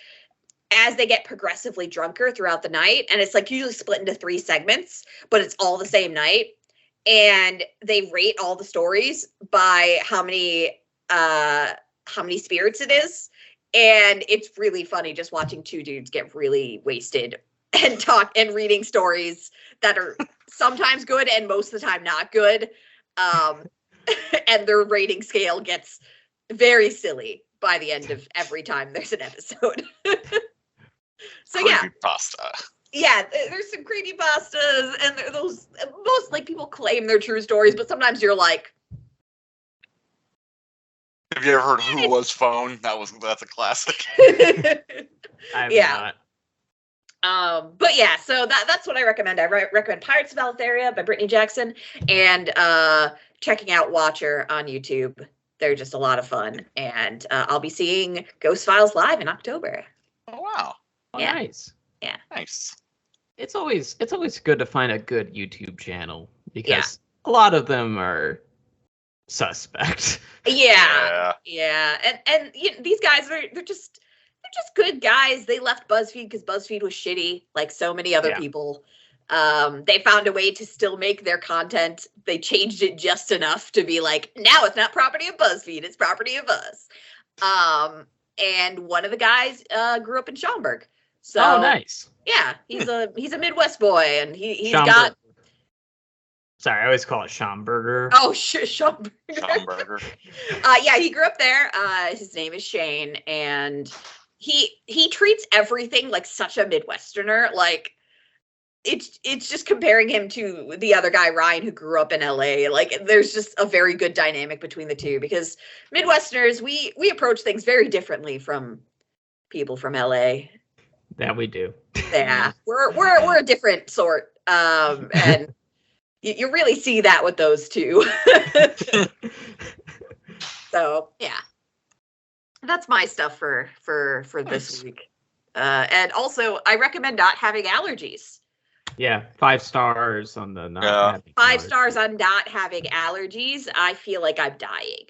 as they get progressively drunker throughout the night. And it's like usually split into 3 segments, but it's all the same night. And they rate all the stories by how many spirits it is. And it's really funny just watching 2 dudes get really wasted and talk and reading stories that are sometimes good and most of the time not good. And their rating scale gets very silly by the end of every time there's an episode. So Pasta. Yeah, there's some creepypastas, and those most like people claim they're true stories, but sometimes you're like, have you ever heard Who Was Phone? That's a classic. I've not. But yeah, so that's what I recommend. I recommend Pirates of Altheria by Brittany Jackson, and checking out Watcher on YouTube. They're just a lot of fun, and I'll be seeing Ghost Files live in October. Oh wow! Oh, yeah. Nice. Yeah. Nice. It's always good to find a good YouTube channel because a lot of them are suspect. Yeah. And you know, these guys they're just good guys. They left BuzzFeed because BuzzFeed was shitty, like so many other people. They found a way to still make their content. They changed it just enough to be like, now it's not property of BuzzFeed, it's property of us. And one of the guys grew up in Schaumburg. So nice. Yeah, he's a Midwest boy, and he's Schaumburg. got. Sorry, I always call it Schaumburger. Oh, Schaumburger. Schaumburger. Yeah, he grew up there. His name is Shane, and he treats everything like such a Midwesterner. Like it's just comparing him to the other guy Ryan who grew up in LA. Like there's just a very good dynamic between the two because Midwesterners we approach things very differently from people from LA. That we do. Yeah, we're a different sort, and you really see that with those two. So yeah, that's my stuff for this week. And also, I recommend not having allergies. Yeah, 5 stars on the not having 5 stars on not having allergies. I feel like I'm dying.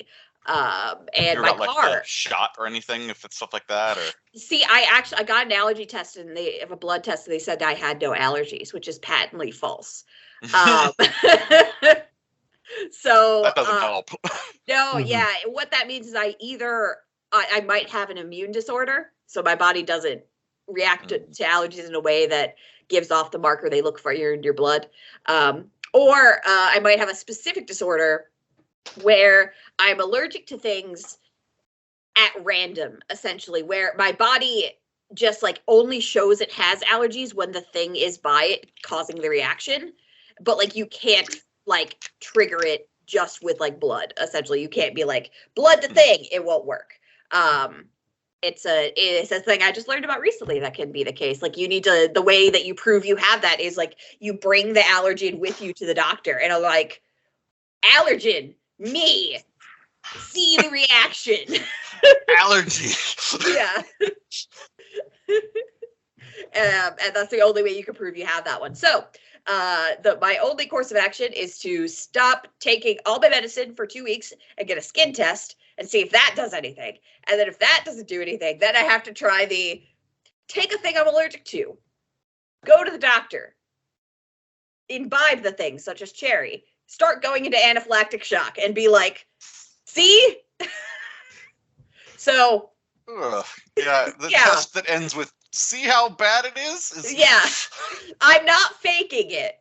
And my car like a shot or anything, if it's stuff like that, or see, I got an allergy test and they have a blood test and they said I had no allergies, which is patently false. So that doesn't help. No, yeah, what that means is I might have an immune disorder, so my body doesn't react to allergies in a way that gives off the marker they look for in your blood, or I might have a specific disorder where I'm allergic to things at random, essentially, where my body just like only shows it has allergies when the thing is by it causing the reaction. But like you can't like trigger it just with like blood. Essentially, you can't be like blood to thing. It won't work. It's a thing I just learned about recently that can be the case. Like you need to, the way that you prove you have that is like you bring the allergen with you to the doctor and I'm like, allergen, me, see the reaction. Allergy. Yeah. And that's the only way you can prove you have that one. So my only course of action is to stop taking all my medicine for 2 weeks and get a skin test and see if that does anything. And then if that doesn't do anything, then I have to try take a thing I'm allergic to, go to the doctor, imbibe the thing, such as cherry, start going into anaphylactic shock and be like, see? So. Yeah, the test that ends with, see how bad it is? Yeah, I'm not faking it.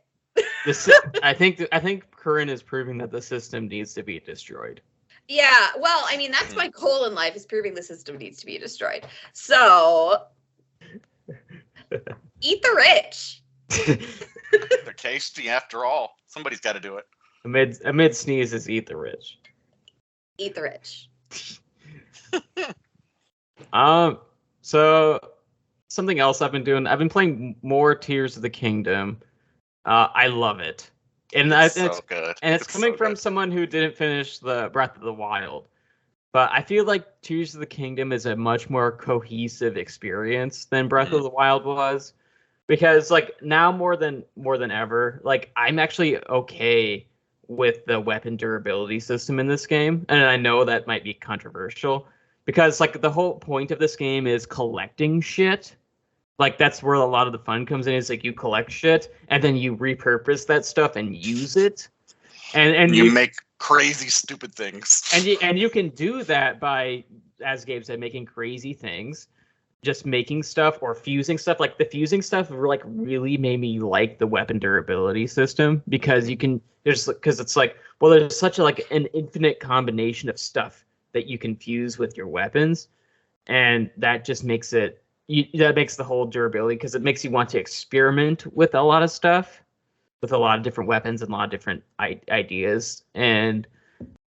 I think Corinne is proving that the system needs to be destroyed. Yeah, well, I mean, that's my goal in life, is proving the system needs to be destroyed. So, eat the rich. The tasty after all. Somebody's got to do it. Amid sneezes, eat the rich. Eat the rich. So something else I've been doing. I've been playing more Tears of the Kingdom. I love it, and It's so good. And it's coming so from good. someone who didn't finish the Breath of the Wild. But I feel like Tears of the Kingdom is a much more cohesive experience than Breath of the Wild was, because like now more than ever, like I'm actually okay with the weapon durability system in this game, and I know that might be controversial because like the whole point of this game is collecting shit. Like that's where a lot of the fun comes in. Is like you collect shit and then you repurpose that stuff and use it, and you make crazy, stupid things. And you can do that by, as Gabe said, making crazy things, just making stuff or fusing stuff. Like the fusing stuff, like really made me like the weapon durability system because you can because it's like, well, there's such like an infinite combination of stuff that you can fuse with your weapons, and that just makes it that makes the whole durability because it makes you want to experiment with a lot of stuff, with a lot of different weapons and a lot of different ideas. And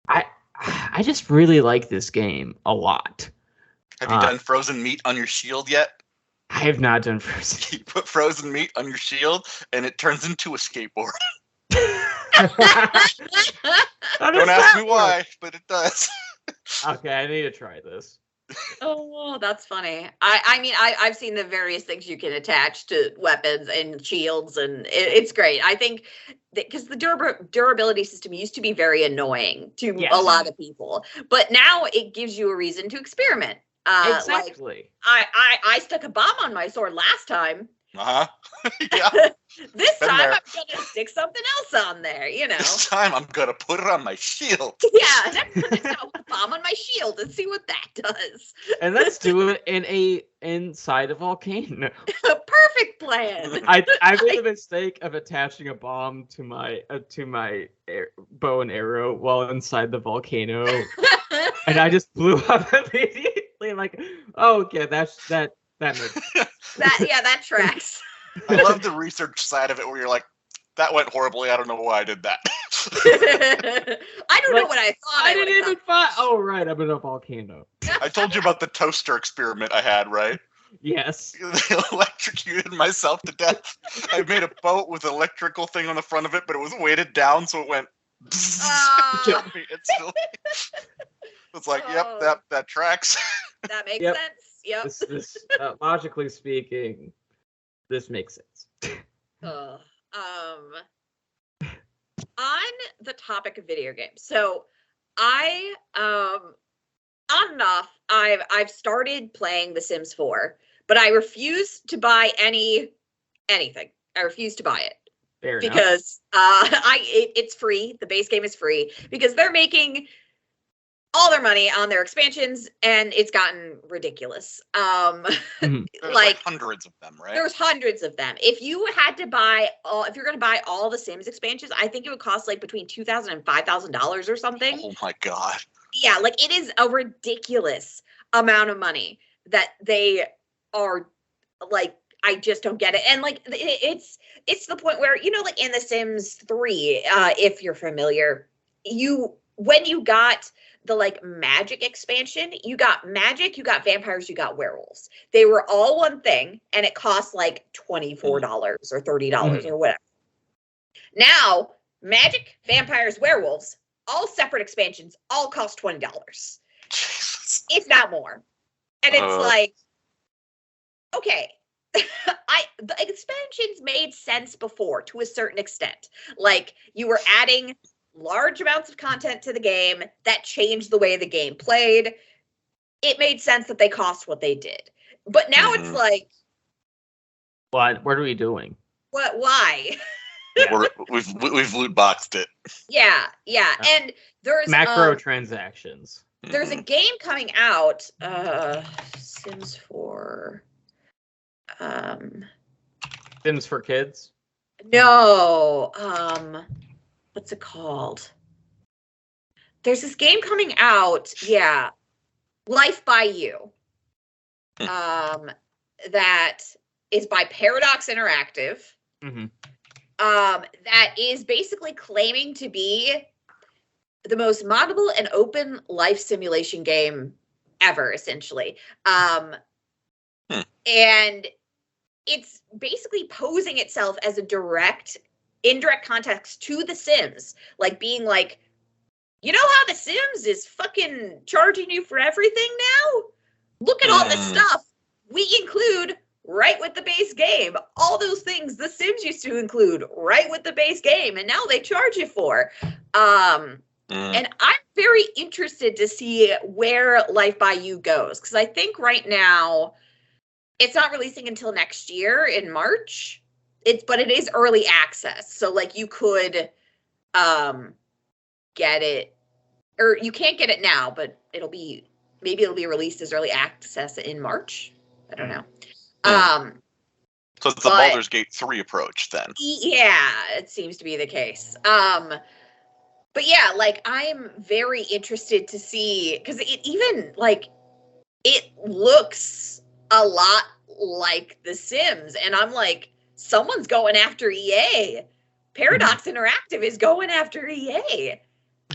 I just really like this game a lot. Have you done frozen meat on your shield yet? I have not done frozen. You put frozen meat on your shield and it turns into a skateboard. Don't ask me why, but it does. Okay, I need to try this. Oh, that's funny. I mean, I've seen the various things you can attach to weapons and shields, and it's great. I think because the durability system used to be very annoying to a lot of people, but now it gives you a reason to experiment. Exactly. Like, I stuck a bomb on my sword last time. Yeah. This time I'm gonna stick something else on there, you know. This time I'm gonna put it on my shield. Yeah, next time I'm gonna put a bomb on my shield and see what that does. And let's do it inside a volcano. Perfect plan. I made the mistake of attaching a bomb to my bow and arrow while inside the volcano, and I just blew up immediately. Like, oh, okay, that makes that tracks. I love the research side of it where you're like, that went horribly. I don't know why I did that. I don't know what I thought. I didn't even find. Oh, right. I'm in a volcano. I told you about the toaster experiment I had, right? Yes. They electrocuted myself to death. I made a boat with an electrical thing on the front of it, but it was weighted down, so it went killed me instantly. It's like, yep, that tracks. That makes sense. Yep. This logically speaking, this makes sense. On the topic of video games, so I on and off, I've started playing The Sims 4, but I refuse to buy anything. I refuse to buy it. Fair because it's free. The base game is free because they're making all their money on their expansions, and it's gotten ridiculous. Like hundreds of them, right? There's hundreds of them. If you had to buy if you're going to buy all the Sims expansions, I think it would cost like between $2,000 and $5,000 or something. Oh my god! Yeah, like it is a ridiculous amount of money that they are like. I just don't get it. And like it's the point where, you know, like in The Sims 3, if you're familiar, when you got the like magic expansion, you got magic, you got vampires, you got werewolves. They were all one thing, and it cost like $24 or $30 or whatever. Now, magic, vampires, werewolves, all separate expansions, all cost $20. Jesus. If not more. And it's like, okay. The expansions made sense before to a certain extent. Like you were adding large amounts of content to the game that changed the way the game played. It made sense that they cost what they did. But now it's like, what are we doing? What? Why? We've loot boxed it. Yeah. And there's macro transactions. There's a game coming out, Sims 4. Sims for Kids? No. What's it called? There's this game coming out. Yeah. Life by You. That is by Paradox Interactive. that is basically claiming to be the most moddable and open life simulation game ever, essentially. And it's basically posing itself as a indirect context to The Sims, like being like, you know how The Sims is fucking charging you for everything now? Look at all the stuff we include right with the base game. All those things The Sims used to include right with the base game, and now they charge you for. And I'm very interested to see where Life by You goes, because I think right now it's not releasing until next year in March. But it is early access, so like you could get it, or you can't get it now, but maybe it'll be released as early access in March. I don't know. So it's the Baldur's Gate 3 approach then. Yeah, it seems to be the case. But yeah, like I'm very interested to see, because it looks a lot like The Sims, and I'm like, someone's going after EA. Paradox Interactive is going after EA.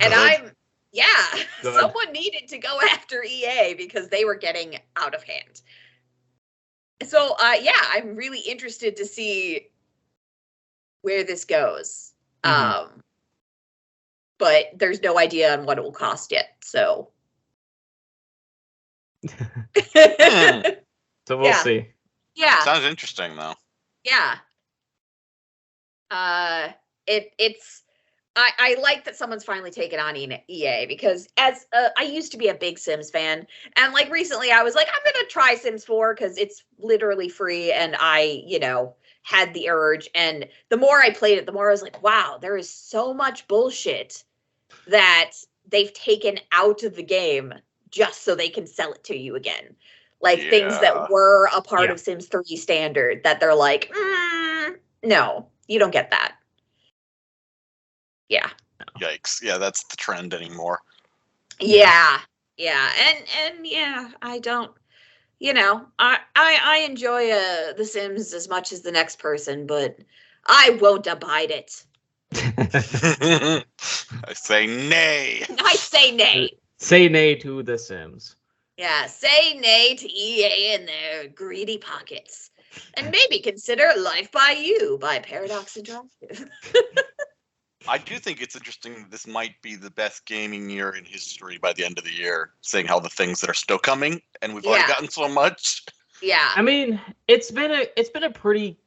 And someone needed to go after EA because they were getting out of hand. So, I'm really interested to see where this goes. But there's no idea on what it will cost yet, so. So we'll see. Yeah. Sounds interesting, though. Yeah. I like that someone's finally taken on EA, because as I used to be a big Sims fan, and like recently I was like, I'm gonna try Sims 4 because it's literally free, and I had the urge, and the more I played it, the more I was like, wow, there is so much bullshit that they've taken out of the game just so they can sell it to you again, like things that were a part of Sims 3 standard that they're like, no, you don't get that. Yeah. Yikes. Yeah, that's the trend anymore. Yeah. And I don't, I enjoy The Sims as much as the next person, but I won't abide it. I say nay. I say nay. Say nay to The Sims. Yeah, say nay to EA and their greedy pockets. And maybe consider Life by You by Paradox Interactive. I do think it's interesting that this might be the best gaming year in history by the end of the year, seeing how the things that are still coming, and we've already gotten so much. Yeah. I mean, it's been a pretty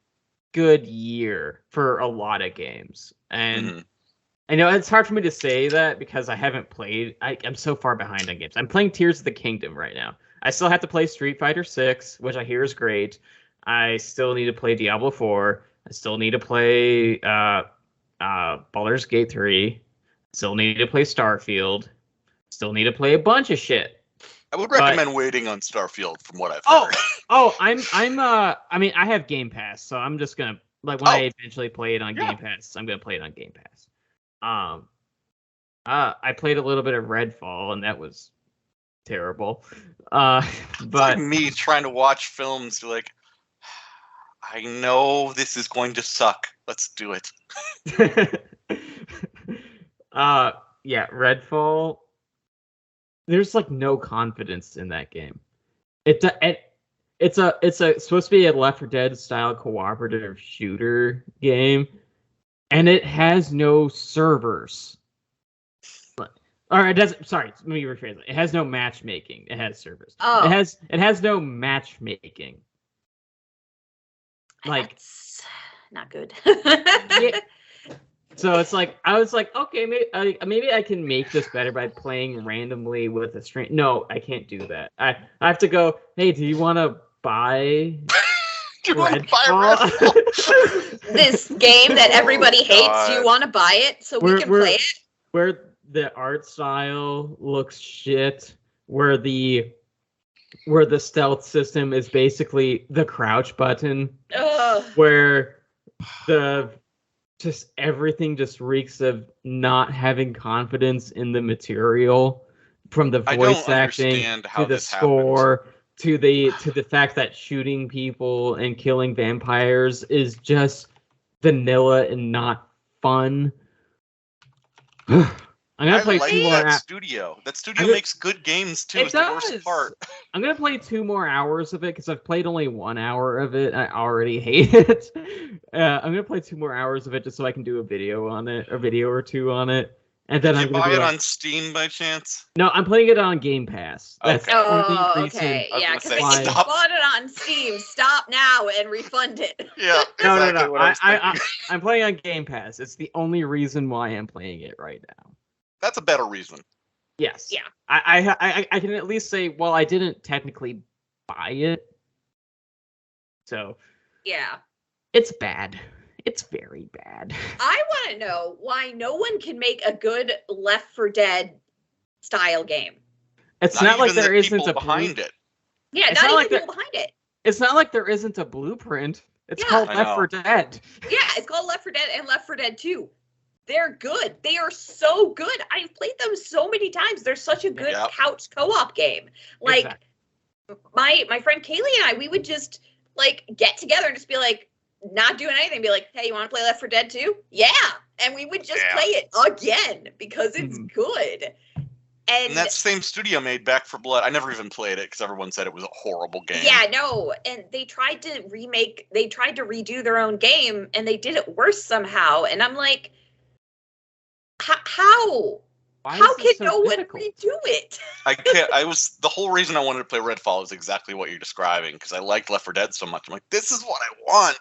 good year for a lot of games. And I know it's hard for me to say that because I haven't played. I'm so far behind on games. I'm playing Tears of the Kingdom right now. I still have to play Street Fighter 6, which I hear is great. I still need to play Diablo 4. I still need to play Baldur's Gate 3. Still need to play Starfield. Still need to play a bunch of shit. I would recommend waiting on Starfield from what I've heard. I mean, I have Game Pass, so I'm just gonna when I eventually play it on Game Pass, I'm gonna play it on Game Pass. I played a little bit of Redfall, and that was terrible. But it's like me trying to watch films, like, I know this is going to suck. Let's do it. Redfall. There's like no confidence in that game. It's supposed to be a Left 4 Dead style cooperative shooter game, and it has no servers. Or it doesn't. Sorry, let me rephrase it. It has no matchmaking. It has servers. Oh. It has no matchmaking. Like, that's not good. Yeah. So it's like I was like, okay, maybe I can make this better by playing randomly with a string. No, I can't do that. I have to go. Hey, do you want to buy? Redfall? This game that everybody hates. Do you want to buy it so we can play it? Where the art style looks shit. Where the stealth system is basically the crouch button. Ugh. Where just everything just reeks of not having confidence in the material, from the voice acting to the score to the fact that shooting people and killing vampires is just vanilla and not fun. I'm gonna play like 2 more. that studio. That studio makes good games too. It Is the worst part. I'm gonna play 2 more hours of it because I've played only 1 hour of it. I already hate it. I'm gonna play 2 more hours of it just so I can do a video on it, a video or 2 on it, and then Did I'm you gonna buy be it like, on Steam by chance? no, I'm playing it on Game Pass. That's Okay. the only Oh, reason. okay. I was Yeah, gonna because say, if you stop. bought it on Steam, stop now and refund it. Yeah, No, exactly what I was thinking. I'm playing on Game Pass. It's the only reason why I'm playing it right now. That's a better reason. Yes. Yeah. I can at least say, well, I didn't technically buy it, so Yeah. it's bad. It's very bad. I want to know why no one can make a good Left 4 Dead style game. It's not like even there the isn't people a behind it. Yeah, It's not not even like the people behind it. It's not like there isn't a blueprint. It's Yeah. called I Left know. 4 Dead. Yeah, it's called Left 4 Dead and Left 4 Dead 2. They're good. They are so good. I've played them so many times. They're such a good Yep. couch co-op game. Like Exactly. my friend Kaylee and I, we would just like get together and just be like, not doing anything. Be like, hey, you want to play Left 4 Dead 2? Yeah, and we would just Yeah. play it again because it's good. And that same studio made Back 4 Blood. I never even played it because everyone said it was a horrible game. Yeah, no, and they tried to redo their own game, and they did it worse somehow. And I'm like, how? Why How is can this so no difficult? one redo it? I can't. The whole reason I wanted to play Redfall is exactly what you're describing because I liked Left 4 Dead so much. I'm like, this is what I want.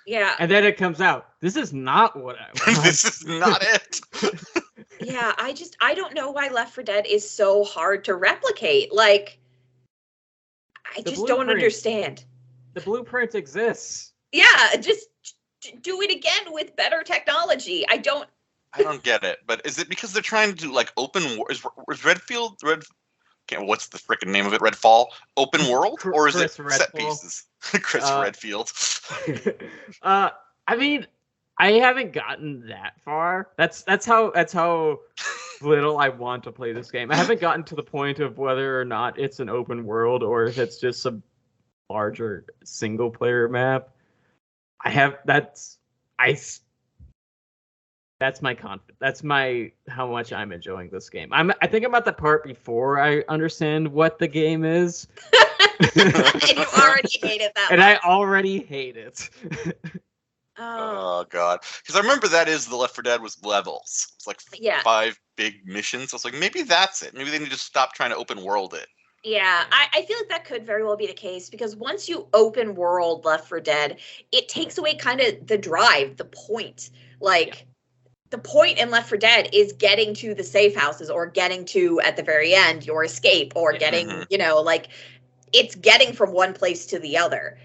Yeah, And then it comes out, this is not what I want. This is not it. yeah. I don't know why Left 4 Dead is so hard to replicate. Like, I The just don't blueprint. understand. The blueprint exists. Yeah, just do it again with better technology. I don't get it. But is it because they're trying to do like open world? Is Redfield Red? Okay, what's the freaking name of it? Redfall? Open world, or is it Chris set Redfall. pieces? Chris Redfield. I mean, I haven't gotten that far. That's how little I want to play this game. I haven't gotten to the point of whether or not it's an open world or if it's just a larger single player map. That's my confidence. That's my how much I'm enjoying this game. I think I'm at the part before I understand what the game is. and you already hate it that And much. I already hate it. Oh god, because I remember that is the Left 4 Dead was levels. It's like Yeah. 5 big missions. I was like, maybe that's it. Maybe they need to stop trying to open world it. Yeah, I feel like that could very well be the case because once you open world Left 4 Dead, it takes away kind of the drive, the point. Like, the point in Left 4 Dead is getting to the safe houses or getting to, at the very end, your escape or getting, like, it's getting from one place to the other.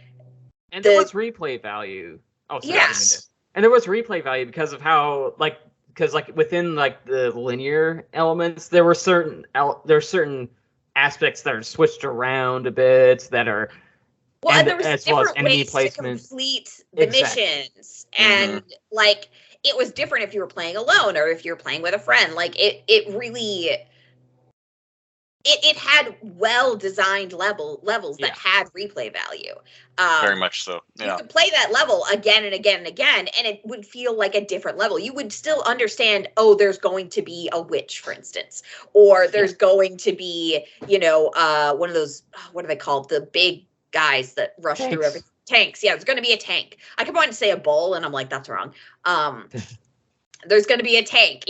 And there was replay value. Oh, sorry. Yes. And there was replay value because of how, because within the linear elements, there were certain aspects that are switched around a bit that are. Well, and there was as well as different enemy ways placement. to complete the missions, and like it was different if you were playing alone or if you're playing with a friend. Like it really. It had well-designed levels that had replay value. Very much so. Yeah. You could play that level again and again and again, and it would feel like a different level. You would still understand, oh, there's going to be a witch, for instance, or there's going to be, one of those, what are they called? The big guys that rush through everything. Tanks. Yeah, there's going to be a tank. I kept wanting to say a bull, and I'm like, that's wrong. There's going to be a tank,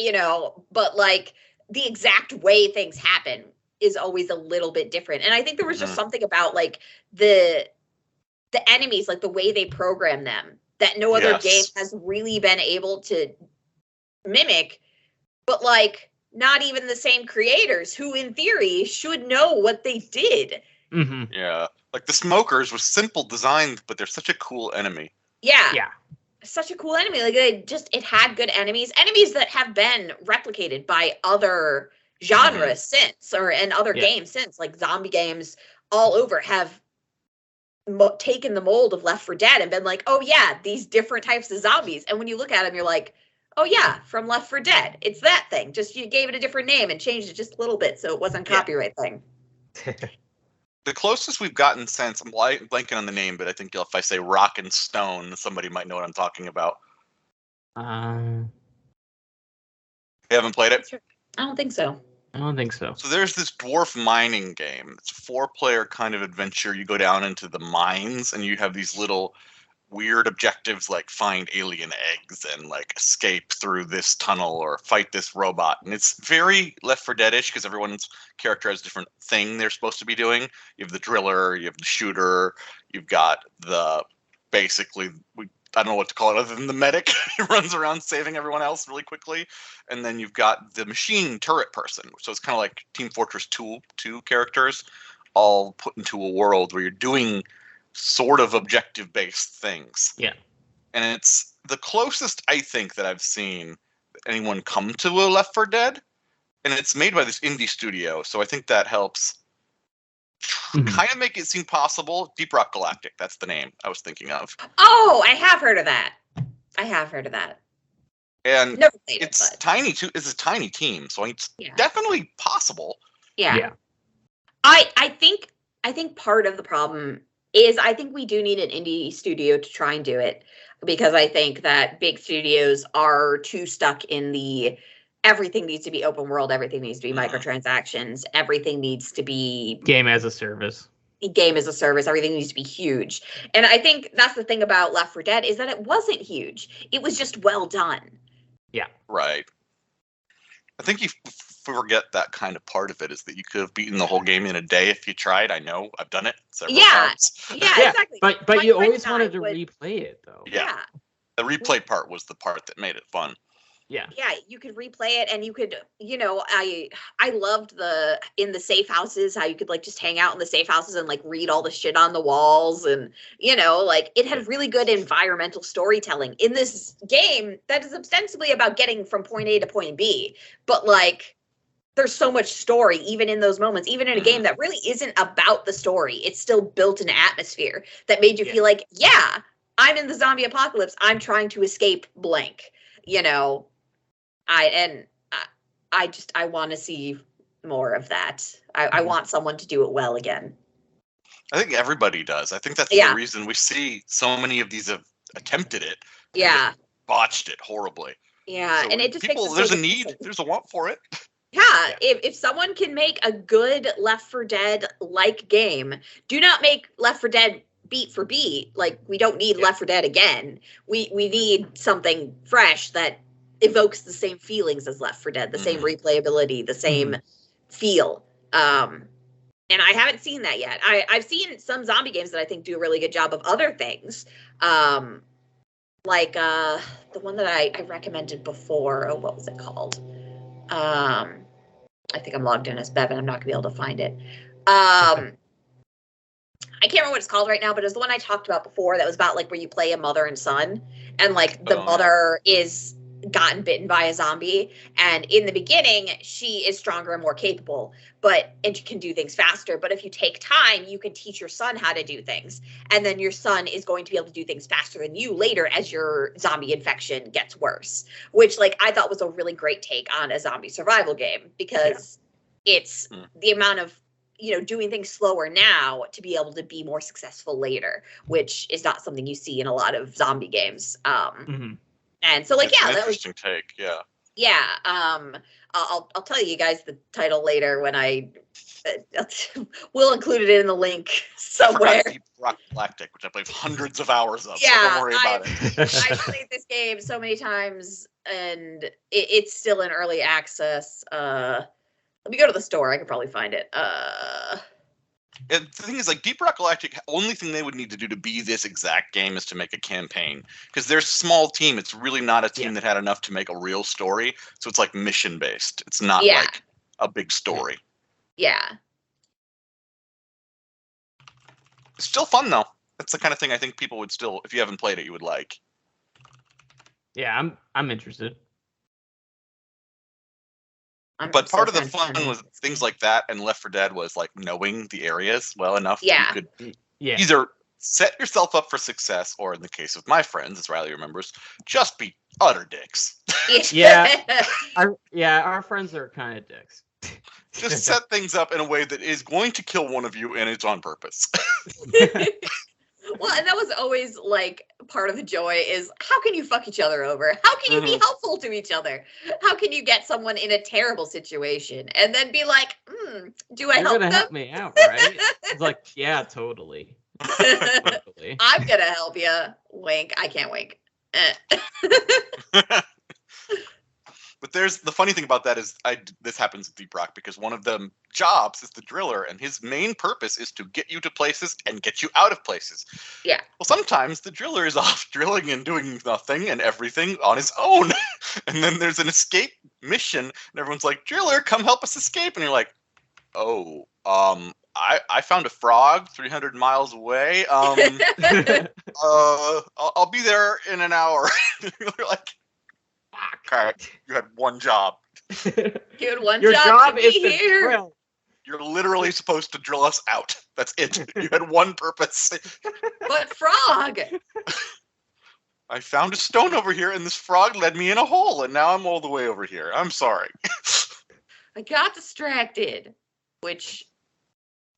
but like the exact way things happen is always a little bit different. And I think there was just something about like the enemies, like the way they program them, that no other game has really been able to mimic, but like not even the same creators who in theory should know what they did. Mm-hmm. Yeah. Like the smokers was simple design, but they're such a cool enemy. Yeah. Yeah. Such a cool enemy. Like it had good enemies that have been replicated by other genres since, and other games since, like zombie games all over have taken the mold of Left 4 Dead and been like, oh yeah, these different types of zombies. And when you look at them, you're like, oh yeah, from Left 4 Dead. It's that thing. Just you gave it a different name and changed it just a little bit so it wasn't a copyright thing. The closest we've gotten since, I'm blanking on the name, but I think if I say Rock and Stone, somebody might know what I'm talking about. Uh, You haven't played it? I don't think so. I don't think so. So there's this dwarf mining game. It's a 4-player kind of adventure. You go down into the mines and you have these little weird objectives like find alien eggs and like escape through this tunnel or fight this robot. And it's very Left 4 Dead-ish because everyone's character has a different thing they're supposed to be doing. You have the driller, you have the shooter, you've got the basically I don't know what to call it other than the medic who runs around saving everyone else really quickly. And then you've got the machine turret person. So it's kind of like Team Fortress 2 characters all put into a world where you're doing sort of objective-based things. Yeah. And it's the closest, I think, that I've seen anyone come to a Left 4 Dead. And it's made by this indie studio, so I think that helps kind of make it seem possible. Deep Rock Galactic, that's the name I was thinking of. Oh, I have heard of that. And Never played it's it, tiny too. It's a tiny team, so it's Yeah. definitely possible. Yeah. I think part of the problem is I think we do need an indie studio to try and do it, because I think that big studios are too stuck in the everything needs to be open world, everything needs to be microtransactions, everything needs to be Game as a service. Game as a service, everything needs to be huge. And I think that's the thing about Left 4 Dead is that it wasn't huge. It was just well done. Yeah. Right. I think you forget that kind of part of it is that you could have beaten the whole game in a day if you tried. I know I've done it several times. Yeah, exactly. But My you friend always and I wanted to would- replay it though. Yeah. The replay part was the part that made it fun. Yeah. Yeah, you could replay it, and you could, I loved in the safe houses, how you could like just hang out in the safe houses and like read all the shit on the walls, and like it had really good environmental storytelling. In this game that is ostensibly about getting from point A to point B, but like there's so much story even in those moments, even in a game that really isn't about the story. It's still built an atmosphere that made you feel like, yeah, I'm in the zombie apocalypse, I'm trying to escape blank. I want to see more of that. I want someone to do it well again. I think everybody does. I think that's the reason we see so many of these have attempted it. Yeah. Botched it horribly. Yeah, So and it just people, makes there's a need, there's a want for it. Yeah, if someone can make a good Left 4 Dead like game, do not make Left 4 Dead beat for beat. Like, we don't need Left 4 Dead again. We need something fresh that evokes the same feelings as Left 4 Dead, the same replayability, the same feel. And I haven't seen that yet. I've seen some zombie games that I think do a really good job of other things. Like the one that I recommended before. Oh, what was it called? I think I'm logged in as Bevan. I'm not gonna be able to find it. I can't remember what it's called right now, but it was the one I talked about before that was about like where you play a mother and son, and like the mother is gotten bitten by a zombie, and in the beginning she is stronger and more capable, and can do things faster, but if you take time you can teach your son how to do things, and then your son is going to be able to do things faster than you later as your zombie infection gets worse, which like I thought was a really great take on a zombie survival game, because it's the amount of doing things slower now to be able to be more successful later, which is not something you see in a lot of zombie games. And so, like, That's an interesting take. Yeah. I'll tell you guys the title later when we'll include it in the link somewhere. Deep Rock Galactic, which I played hundreds of hours of. Yeah, so don't worry about it. I played this game so many times, and it's still in early access. Let me go to the store. I could probably find it. And the thing is, like, Deep Rock Galactic, only thing they would need to do to be this exact game is to make a campaign. Because they're a small team. It's really not a team that had enough to make a real story. So it's like mission-based. It's not like a big story. Yeah. It's still fun, though. That's the kind of thing I think people would still, if you haven't played it, you would like. Yeah, I'm interested. But part of the fun with things like that and Left 4 Dead was like knowing the areas well enough that you could either set yourself up for success, or in the case of my friends, as Riley remembers, just be utter dicks. Our friends are kind of dicks. Just set things up in a way that is going to kill one of you, and it's on purpose. Well, and that was always like part of the joy is how can you fuck each other over? How can you be helpful to each other? How can you get someone in a terrible situation and then be like, do I You're help gonna them? help me out, right? It's like, yeah, totally. Totally. I'm gonna help you. Wink. I can't wink. But there's the funny thing about that is this happens with Deep Rock because one of them jobs is the driller, and his main purpose is to get you to places and get you out of places. Yeah. Well, sometimes the driller is off drilling and doing nothing and everything on his own. And then there's an escape mission, and everyone's like, "Driller, come help us escape." And you're like, "Oh, I found a frog 300 miles away. I'll be there in an hour." You're like, "Okay, you had one job. You had one Your job to is be to here. drill. You're literally supposed to drill us out. That's it. You had one purpose." But frog. "I found a stone over here, and this frog led me in a hole, and now I'm all the way over here. I'm sorry." I got distracted. Which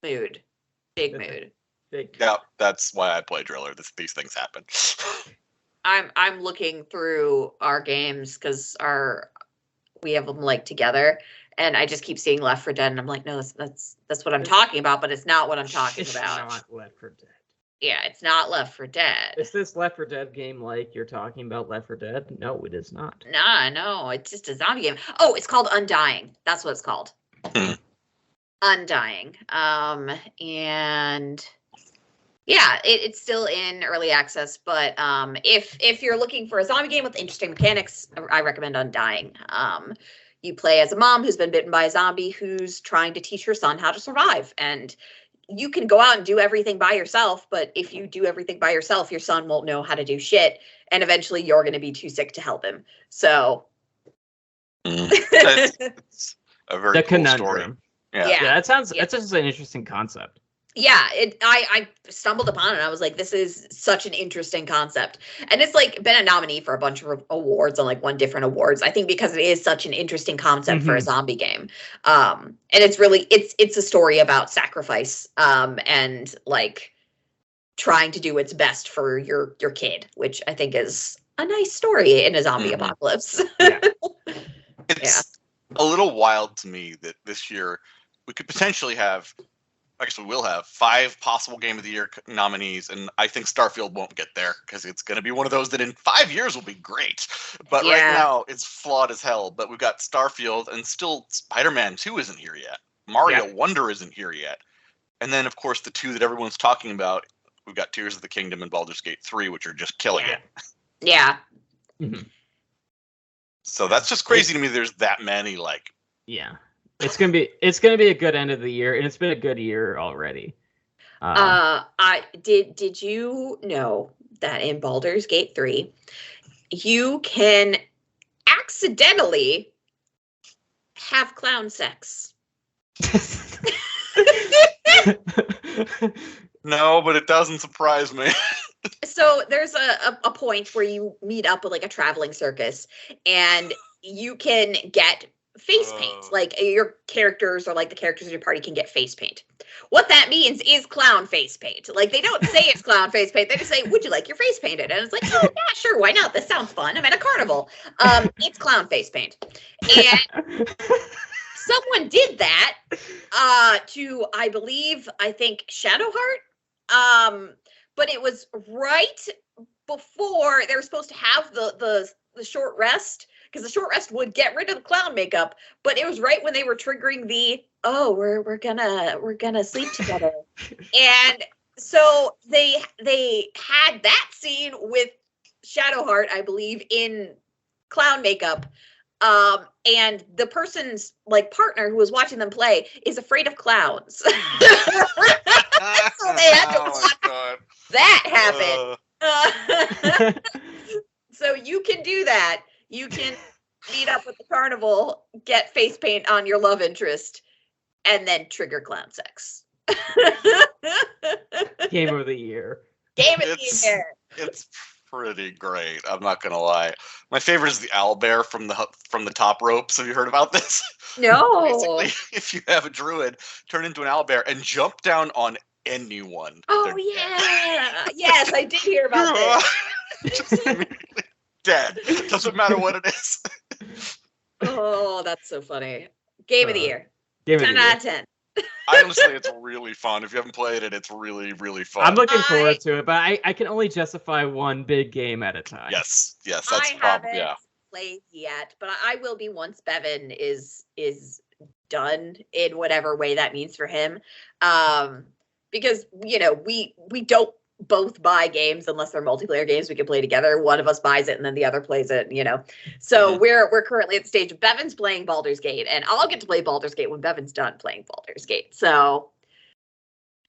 mood? Big mood. Yeah, that's why I play driller. These things happen. I'm looking through our games because we have them like together, and I just keep seeing Left 4 Dead, and I'm like, no, that's what I'm talking about, but it's not what I'm talking about. It's not Left 4 Dead. Yeah, it's not Left 4 Dead. Is this Left 4 Dead game like you're talking about Left 4 Dead? No, it is not. Nah, no, it's just a zombie game. Oh, it's called Undying. That's what it's called. Undying. And yeah, it's still in early access, but if you're looking for a zombie game with interesting mechanics, I recommend Undying. You play as a mom who's been bitten by a zombie who's trying to teach her son how to survive, and you can go out and do everything by yourself, but if you do everything by yourself, your son won't know how to do shit, and eventually you're going to be too sick to help him. So It's a very cool conundrum. story. Yeah. Yeah, that's just an interesting concept. Yeah, I stumbled upon it and I was like, this is such an interesting concept. And it's like been a nominee for a bunch of awards on like won different awards. I think because it is such an interesting concept for a zombie game. And it's really it's a story about sacrifice and like trying to do its best for your kid, which I think is a nice story in a zombie apocalypse. Yeah. It's a little wild to me that this year we could potentially have, I guess we will have 5 possible Game of the Year nominees, and I think Starfield won't get there because it's going to be one of those that in 5 years will be great. But right now it's flawed as hell. But we've got Starfield, and still Spider-Man 2 isn't here yet. Mario Wonder isn't here yet. And then, of course, the 2 that everyone's talking about, we've got Tears of the Kingdom and Baldur's Gate 3, which are just killing it. Yeah. So that's just crazy to me. There's that many, like. Yeah. It's gonna be a good end of the year, and it's been a good year already. Did you know that in Baldur's Gate 3, you can accidentally have clown sex? No, but it doesn't surprise me. So there's a point where you meet up with like a traveling circus, and you can get face paint. Like your characters or like the characters in your party can get face paint. What that means is clown face paint. Like they don't say it's clown face paint. They just say, "Would you like your face painted?" And it's like, "Oh yeah, sure, why not? This sounds fun. I'm at a carnival." It's clown face paint, and someone did that to I think Shadowheart. But it was right before they were supposed to have the short rest, because the short rest would get rid of the clown makeup, but it was right when they were triggering the we're gonna sleep together. And so they had that scene with Shadowheart, I believe, in clown makeup. And the person's like partner who was watching them play is afraid of clowns. So they had to watch that happen. So you can do that. You can meet up with the carnival, get face paint on your love interest, and then trigger clown sex. Game of the year. Game of the year. It's pretty great. I'm not gonna lie. My favorite is the owlbear from the top ropes. Have you heard about this? No. Basically, if you have a druid turn into an owlbear and jump down on anyone. Oh yeah, yes, I did hear about this. Just immediately dead. Doesn't matter what it is. Oh, that's so funny. Game of the year. Game of 10 the year. out of 10. Honestly, it's really fun. If you haven't played it, it's really, really fun. I'm looking forward to it, but I can only justify one big game at a time. Yes, that's I probably haven't played yet, but I will be once Bevan is done in whatever way that means for him. Because we don't both buy games unless they're multiplayer games we can play together. One of us buys it and then the other plays it, So we're currently at the stage of Bevan's playing Baldur's Gate, and I'll get to play Baldur's Gate when Bevan's done playing Baldur's Gate. So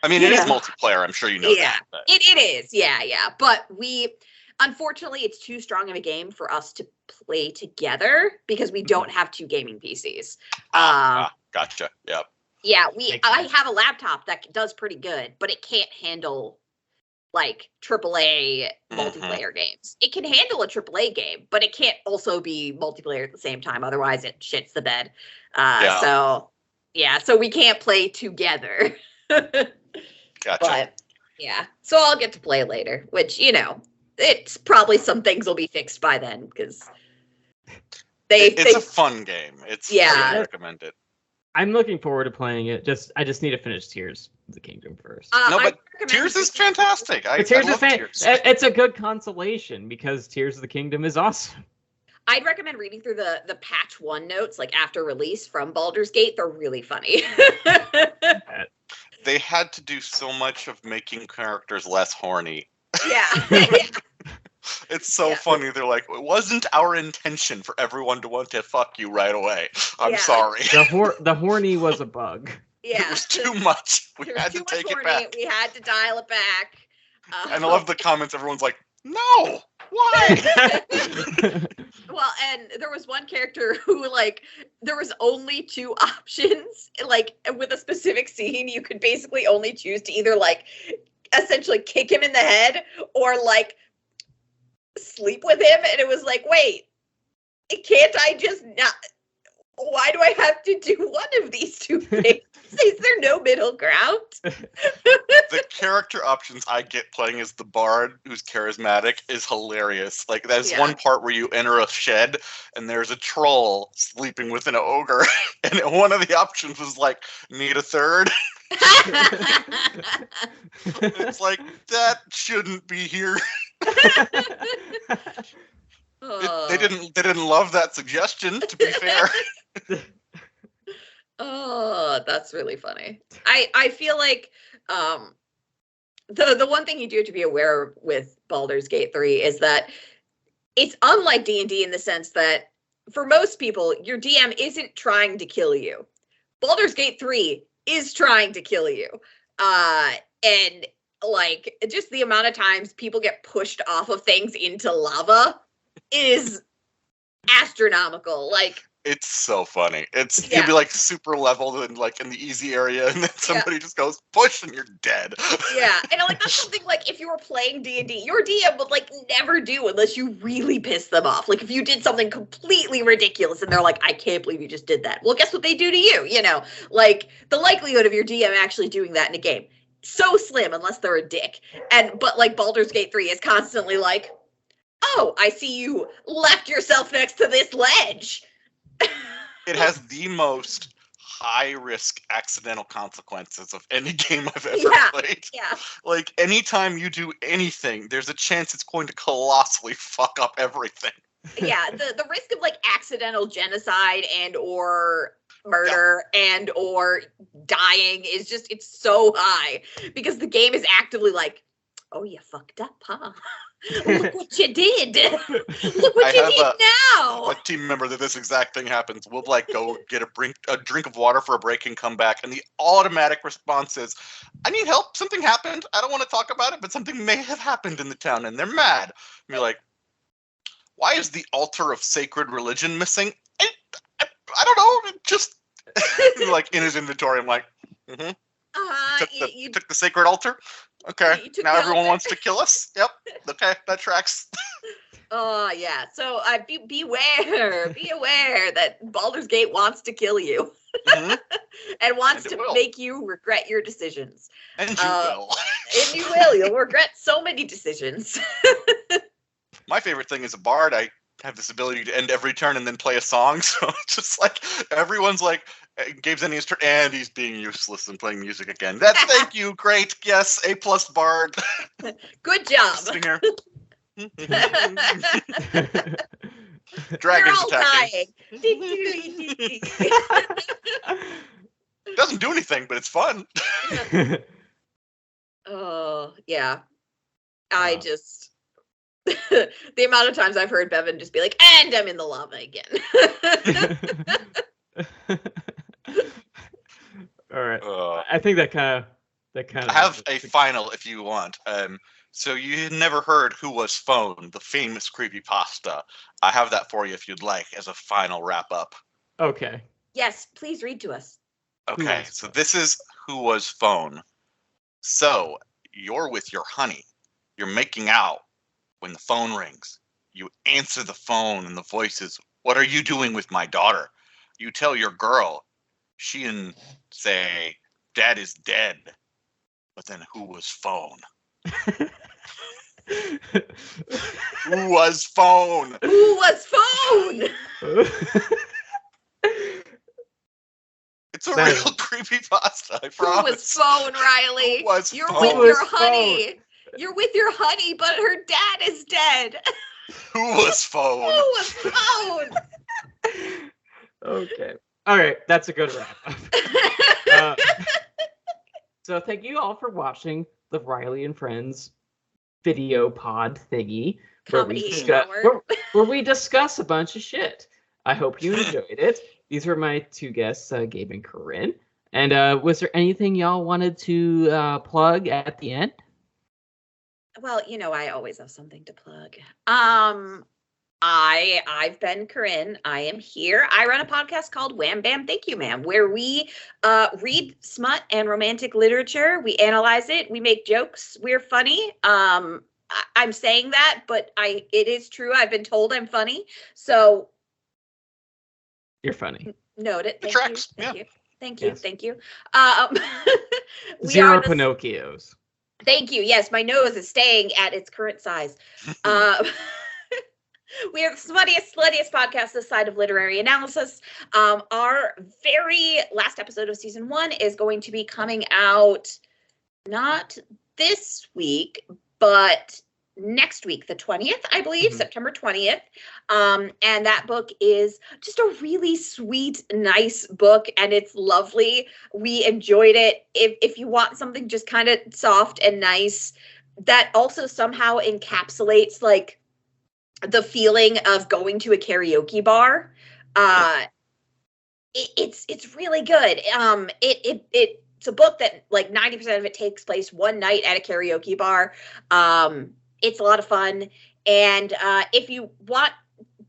I mean, it is multiplayer. I'm sure you know that. But. It is. Yeah. But unfortunately, it's too strong of a game for us to play together because we don't have 2 gaming PCs. Gotcha. Yep. Yeah, I have a laptop that does pretty good, but it can't handle like AAA multiplayer games. It can handle a AAA game, but it can't also be multiplayer at the same time. Otherwise, it shits the bed. So we can't play together. Gotcha. But yeah, so I'll get to play later, which it's probably some things will be fixed by then because it's a fun game. I recommend it. I'm looking forward to playing it. I just need to finish Tears of the Kingdom first. But Tears is fantastic. Tears. It's a good consolation because Tears of the Kingdom is awesome. I'd recommend reading through the patch 1 notes like after release from Baldur's Gate. They're really funny. They had to do so much of making characters less horny. Yeah. It's so funny. They're like, it wasn't our intention for everyone to want to fuck you right away. I'm sorry. The horny was a bug. Yeah. It was too much. We had to take it back. We had to dial it back. And I love the comments. Everyone's like, no, why? Well, and there was one character who, there was only 2 options. With a specific scene, you could basically only choose to either, essentially kick him in the head or, sleep with him. And it was like, wait, can't I just not? Why do I have to do one of these 2 things? Is there no middle ground? The character options I get playing as the bard, who's charismatic, is hilarious. There's one part where you enter a shed and there's a troll sleeping with an ogre, and one of the options was need a third. It's like, that shouldn't be here. They didn't love that suggestion, to be fair. Oh, that's really funny. I feel like the one thing you do have to be aware with Baldur's Gate 3 is that it's unlike D&D in the sense that for most people, your DM isn't trying to kill you. Baldur's Gate 3 is trying to kill you. And just the amount of times people get pushed off of things into lava is astronomical. It's so funny. You'll be super leveled and in the easy area, and then somebody just goes push and you're dead. Yeah, and that's something if you were playing D&D, your DM would never do unless you really piss them off. If you did something completely ridiculous and they're like, I can't believe you just did that. Well, guess what they do to you? The likelihood of your DM actually doing that in a game, so slim unless they're a dick. But Baldur's Gate 3 is constantly oh, I see you left yourself next to this ledge. It has the most high-risk accidental consequences of any game I've ever played. Yeah. Anytime you do anything, there's a chance it's going to colossally fuck up everything. Yeah, the risk of accidental genocide and or murder and or dying is it's so high because the game is actively oh, you fucked up, huh? Look what you did. Look what you did now. A team member that this exact thing happens. We'll go get a drink of water for a break and come back, and the automatic response is, I need help. Something happened. I don't want to talk about it, but something may have happened in the town, and they're mad. And you're like, why is the altar of sacred religion missing? I don't know. It just in his inventory, I'm like, you took the sacred altar? Okay, now everyone wants to kill us? Yep, okay, that tracks. Oh, yeah, so be aware that Baldur's Gate wants to kill you. and wants And it to will. make you regret your decisions. And you will. And you will. You'll regret so many decisions. My favorite thing is a bard. I have this ability to end every turn and then play a song. So it's just like everyone's like, Gabe's ending his turn and he's being useless and playing music again. Thank you. Great. Yes. A+ bard. Good job. Sitting here. You're Dragons all attacking. dying. Doesn't do anything, but it's fun. Oh, yeah. I just the amount of times I've heard Bevan just be like, and I'm in the lava again. All right. I think that kind of. I have a final if you want. So you had never heard Who Was Phone, the famous creepypasta. I have that for you if you'd like as a final wrap up. Okay. Yes, please read to us. Okay, so this is Who Was Phone. So you're with your honey. You're making out when the phone rings. You answer the phone and the voice is, "What are you doing with my daughter?" You tell your girl. She and say, "Dad is dead." But then who was phone? Who was phone? Who was phone? It's a real creepypasta, I promise. Who was phone, Riley? Who was You're phone? with Who your was honey. phone? You're with your honey, but her dad is dead. Who was phone? Who was phone? Okay. All right. That's a good wrap up. So thank you all for watching the Riley and Friends video pod thingy where we discuss a bunch of shit. I hope you enjoyed it. These were my two guests, Gabe and Corinne. And was there anything y'all wanted to plug at the end? Well, I always have something to plug. I've been Corinne. I am here. I run a podcast called Wham, Bam, Thank You, Ma'am, where we read smut and romantic literature. We analyze it. We make jokes. We're funny. I'm saying that, but it is true. I've been told I'm funny. So you're funny. Note it. Thank tracks. You. Thank Yeah. you. Thank Yes. you. Thank you. We Zero are the Pinocchios. Thank you. Yes, my nose is staying at its current size. We are the smuttiest, sluttiest podcast this side of literary analysis. Our very last episode of season 1 is going to be coming out not this week, but next week, the 20th, I believe, September 20th. And that book is just a really sweet, nice book, and it's lovely. We enjoyed it. If you want something just kind of soft and nice, that also somehow encapsulates like the feeling of going to a karaoke bar, it's really good. It's a book that like 90% of it takes place one night at a karaoke bar. It's a lot of fun, and if you want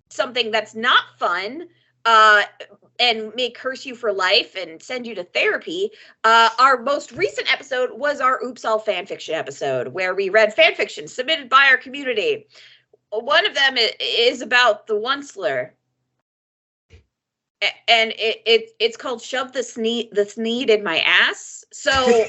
something that's not fun and may curse you for life and send you to therapy, our most recent episode was our Oops All Fanfiction episode, where we read fanfiction submitted by our community. One of them is about the Onceler, and it's called "Shove the Sneed in My Ass." So,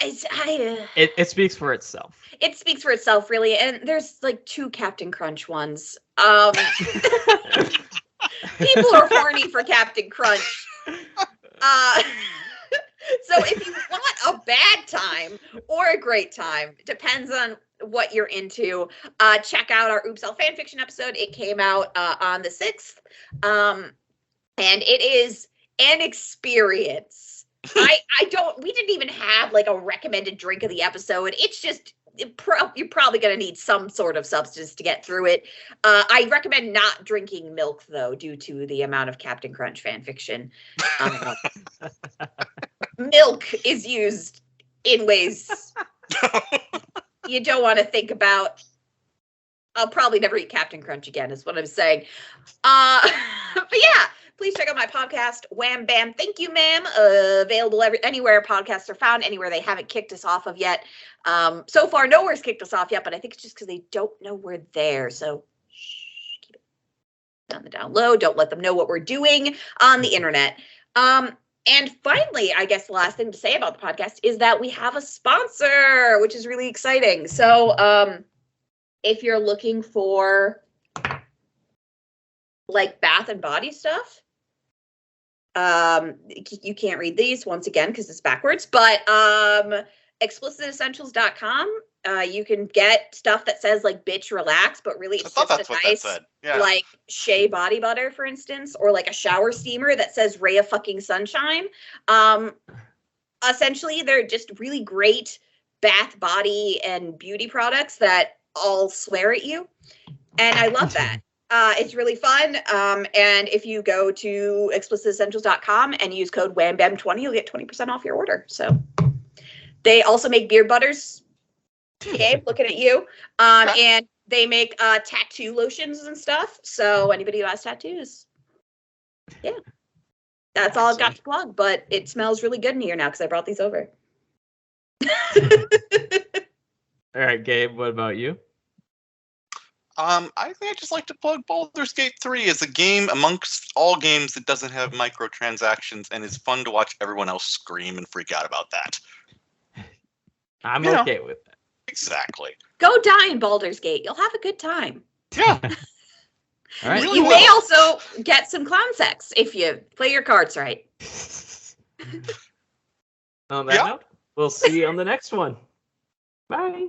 it speaks for itself. It speaks for itself, really. And there's like 2 Captain Crunch ones. People are horny for Captain Crunch. So if you want a bad time or a great time, depends on what you're into, check out our Oops All Fanfiction episode. It came out on the 6th. And it is an experience. We didn't even have like a recommended drink of the episode. It's just, you're probably going to need some sort of substance to get through it. I recommend not drinking milk, though, due to the amount of Captain Crunch fan fiction. Milk is used in ways you don't want to think about. I'll probably never eat Captain Crunch again, is what I'm saying. But yeah, please check out my podcast, Wham Bam Thank You Ma'am, available anywhere podcasts are found, anywhere they haven't kicked us off of yet. So far, nowhere's kicked us off yet, but I think it's just because they don't know we're there. So on the down low. Don't let them know what we're doing on the internet. And finally, I guess the last thing to say about the podcast is that we have a sponsor, which is really exciting. So if you're looking for like bath and body stuff, you can't read these once again because it's backwards, but explicitessentials.com, you can get stuff that says like bitch relax, but really it's just a nice like shea body butter, for instance, or like a shower steamer that says ray of fucking sunshine. Essentially they're just really great bath, body, and beauty products that all swear at you, and I love that. It's really fun. And if you go to explicitessentials.com and use code WHAMBAM20, you'll get 20% off your order. So they also make beard butters. Okay, looking at you. And they make tattoo lotions and stuff. So anybody who has tattoos. Yeah. That's all I've got to plug, but it smells really good in here now because I brought these over. All right, Gabe, what about you? I think I just like to plug Baldur's Gate 3 as a game amongst all games that doesn't have microtransactions and is fun to watch everyone else scream and freak out about that. I'm okay with that. Exactly. Go die in Baldur's Gate. You'll have a good time. Yeah. All right. You may also get some clown sex if you play your cards right. On that note, we'll see you on the next one. Bye.